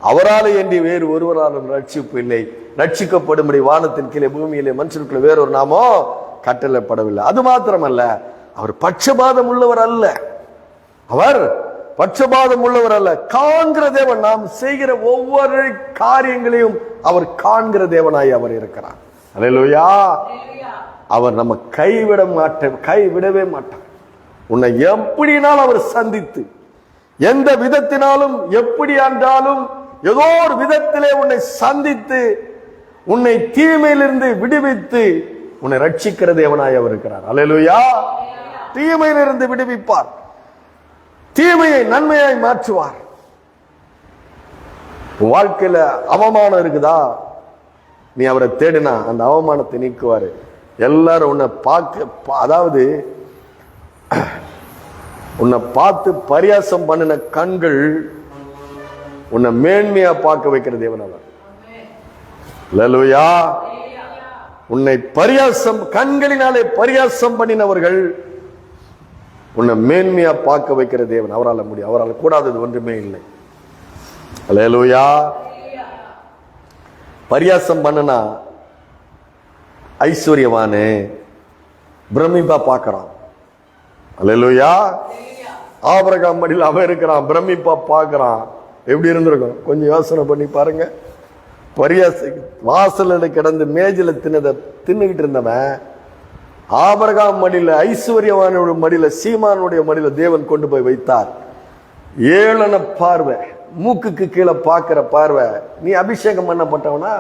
அவரால் என்று வேறு ஒருவராலும் ரட்சிப்பு இல்லை. ரட்சிக்கப்படும்படி வானத்தின் கீழே பூமியிலே மனுஷனுக்குள்ள வேறொரு நாமோ கட்டளைப்படவில்லை. அது மாத்திரமல்ல, அவர் பட்சபாதம் உள்ளவர் அல்ல, அவர் பட்சபாதம் உள்ளவர் அல்ல, காண்கிற தேவன். நாம் செய்கிற ஒவ்வொரு காரியங்களையும் அவர் காண்கிற தேவனாய் அவர் இருக்கிறார். அல்லேலூயா. அவர் நம்ம கைவிடவே மாட்டார். உன்னை எப்படினாலும் அவர் சந்தித்து, எந்த விதத்தினாலும் எப்படி என்றாலும் ஏதோ ஒரு விதத்திலே உன்னை சந்தித்து, உன்னை தீமையிலிருந்து விடுவித்து உன்னை ரட்சிக்கிற தேவனாய் அவர் இருக்கிறார். அல்லேலூயா. தீமையிலிருந்து விடுவிப்பார், தீமையை நன்மையாய் மாற்றுவார். வாழ்க்கையில அவமானம் இருக்குதா, நீ அவரை தேடினா அந்த அவமானத்தை நீக்குவாரு. எல்லாரும் உன்னை அதாவது உன்னை பார்த்து பரியாசம் பண்ணின கண்கள் உன்னை மேன்மையா பார்க்க வைக்கிற தேவன் அவர். அல்லேலூயா. உன்னை கண்களினாலே பரியாசம் பண்ணினவர்கள் உன்னை மேன்மையா பார்க்க வைக்கிற தேவன். அவரால் முடியும், அவரால் கூடாதது ஒன்றுமே இல்லை. அல்லேலூயா. பரியாசம் பண்ணனா ஐஸ்வர்யவானு பிரமிப்பா பார்க்கறான். அல்லேலூயா. ஆபிரகாம் மடியில் அவன் இருக்கிறான், பிரமிப்பா பார்க்கறான். எப்படி இருந்திருக்கும் கொஞ்சம் யோசனை பண்ணி பாருங்க. வாசல்ல கிடந்து மேஜில தின்னுகிட்டு இருந்தவன் ஆபிரகாம் மடியில, ஐஸ்வர்யவானோட மடியில, சீமானுடைய மடியில தேவன் கொண்டு போய் வைத்தார். ஏளன பார்வை, மூக்குக்கு கீழே பார்க்கிற பார்வை. நீ அபிஷேகம் பண்ணப்பட்டவனா?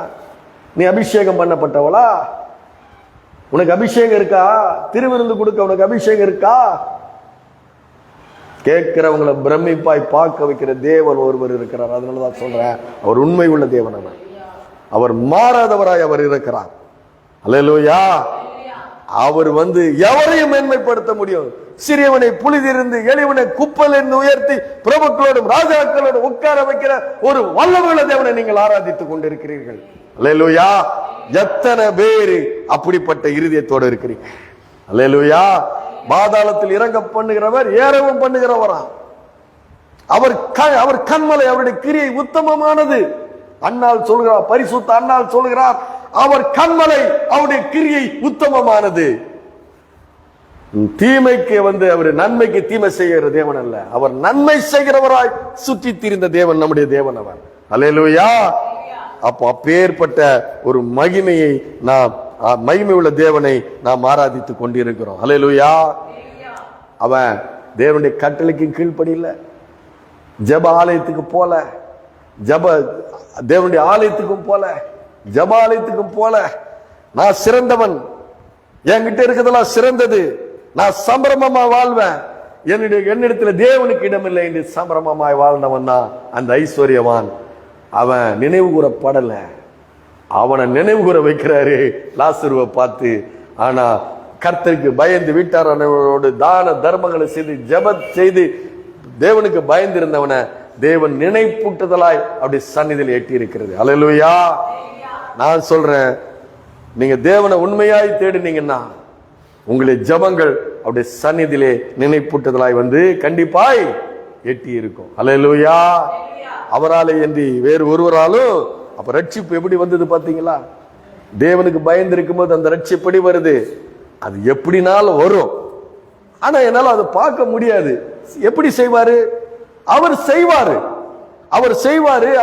நீ அபிஷேகம் பண்ணப்பட்டவளா? உனக்கு அபிஷேகம் இருக்கா? திருவிருந்து கொடுக்க உனக்கு அபிஷேகம் இருக்கா? கேட்கிறவங்களை பிரமிப்பாய் பார்க்க வைக்கிற தேவன் ஒருவர் இருக்கிறார். அதனாலதான் சொல்றேன், அவர் உண்மை உள்ள தேவன். அவர் மாறாதவராய் அவர் இருக்கிறார். அல்லேலூயா. அவர் எவரையும் மேன்மைப்படுத்த முடியும். சிறியவனை புலிதிருந்து, எளிவனை குப்பலிருந்து உயர்த்தி பிரபுக்களோடும் ராஜாக்களோடும் உட்கார வைக்கிற ஒரு வல்லமையுள்ள தேவனை நீங்கள் ஆராதித்துக் கொண்டிருக்கிறீர்கள். அல்லேலூயா. எத்தனை பேரு அப்படிப்பட்ட இருதயத்தோடு இருக்கிறீங்க? அல்லேலூயா. பாதாளத்தில் இறங்க பண்ணுகிறவர் ஏறவும் பண்ணுகிறவரா? அவர் கண்மலை, அவருடைய கிரியை உத்தமமானது. அண்ணால் சொல்கிறார், பரிசுத்த அண்ணால் சொல்கிறார், அவர் கண்மலை, அவருடைய கிரியை உத்தமமானது. தீமைக்கு அவர் நன்மைக்கு தீமை செய்கிற தேவன் அல்ல, அவர் நன்மை செய்கிறவராய் சுற்றி திரிந்த தேவன் நம்முடைய தேவன் அவர். அல்லேலூயா. அப்போ அப்பேற்பட்ட ஒரு மகிமையை மகிமை உள்ள தேவனை நாம் ஆராதித்துக் கொண்டிருக்கிறோம். அல்லேலூயா. அவன் தேவனுடைய கட்டளைக்கு கீழ்ப்படியில, ஜெப ஆலயத்துக்கு போல, தேவனுடைய ஆலயத்துக்கும் போல, ஜெப ஆலயத்துக்கும் போல, நான் சிறந்தவன், என்கிட்ட இருக்கிறதெல்லாம் சிறந்தது, நான் சம்பிரமமா வாழ்வேன், என்னிடத்துல தேவனுக்கு இடமில்லை என்று சம்பிரமமாய் வாழ்ந்தவன் தான் அந்த ஐஸ்வர்யவான். அவன் நினைவு கூறப்படல, அவனை நினைவு கூற வைக்கிறாரு லாசருவை பார்த்து. ஆனா கர்த்தருக்கு பயந்து வீட்டாரோடு தான தர்மங்களை செய்து ஜெபம் செய்து தேவனுக்கு பயந்து இருந்தவனை தேவன் நினைப்பூட்டுதலாய் அப்படி சந்நிதியில் எட்டி இருக்கிறது. அல்லேலூயா. நான் சொல்றேன், நீங்க தேவனை உண்மையாய் தேடினீங்கன்னா உங்களுடைய ஜெபங்கள் அப்படி சந்நிதியிலே நினைப்பூட்டுதலாய் கண்டிப்பாய் எட்டி இருக்கும். அல்லேலூயா. அவராலே என்று வேறு ஒருவராலும். அப்ப ரட்சிப்பு எப்படி வந்தது பாத்தீங்களா? தேவனுக்கு பயந்து இருக்கும் போது அந்த ரட்சிப்பு எப்படி வருது? அது எப்படினாலும் வரும். ஆனா என்னால அதை பார்க்க முடியாது. எப்படி செய்வாரு? அவர் செய்வாரு.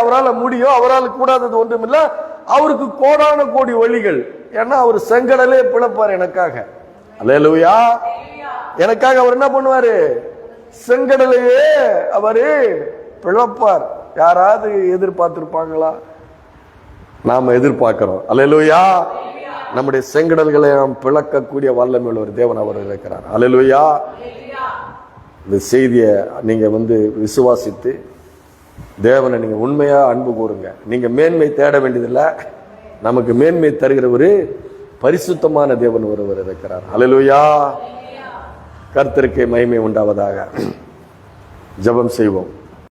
அவரால் முடியும், அவரால் கூடாதது ஒன்றுமில்ல. அவருக்கு கோடான கோடி வழிகள். ஏன்னா அவர் செங்கடலே பிளப்பார் எனக்காக. அல்லேலூயா. எனக்காக அவர் என்ன பண்ணுவாரு? செங்கடலையே அவரு பிளப்பார். யாராவது எதிர்பார்த்திருப்பாங்களா? நாம எதிர்பார்க்கிறோம். அல்லேலூயா. நம்முடைய செங்கடல்களை நாம் பிளக்கக்கூடிய வல்லமையுள்ள ஒரு தேவன் அவர் இருக்கிறார். அல்லேலூயா. இந்த செய்தியை நீங்க விசுவாசித்து தேவனை நீங்க உண்மையா அன்பு கூறுங்க. நீங்க மேன்மை தேட வேண்டியதில்லை, நமக்கு மேன்மை தருகிற ஒரு பரிசுத்தமான தேவன் ஒருவர் இருக்கிறார். அல்லேலூயா. கர்த்தருக்கு மகிமை உண்டாவதாக. ஜெபம் செய்வோம்.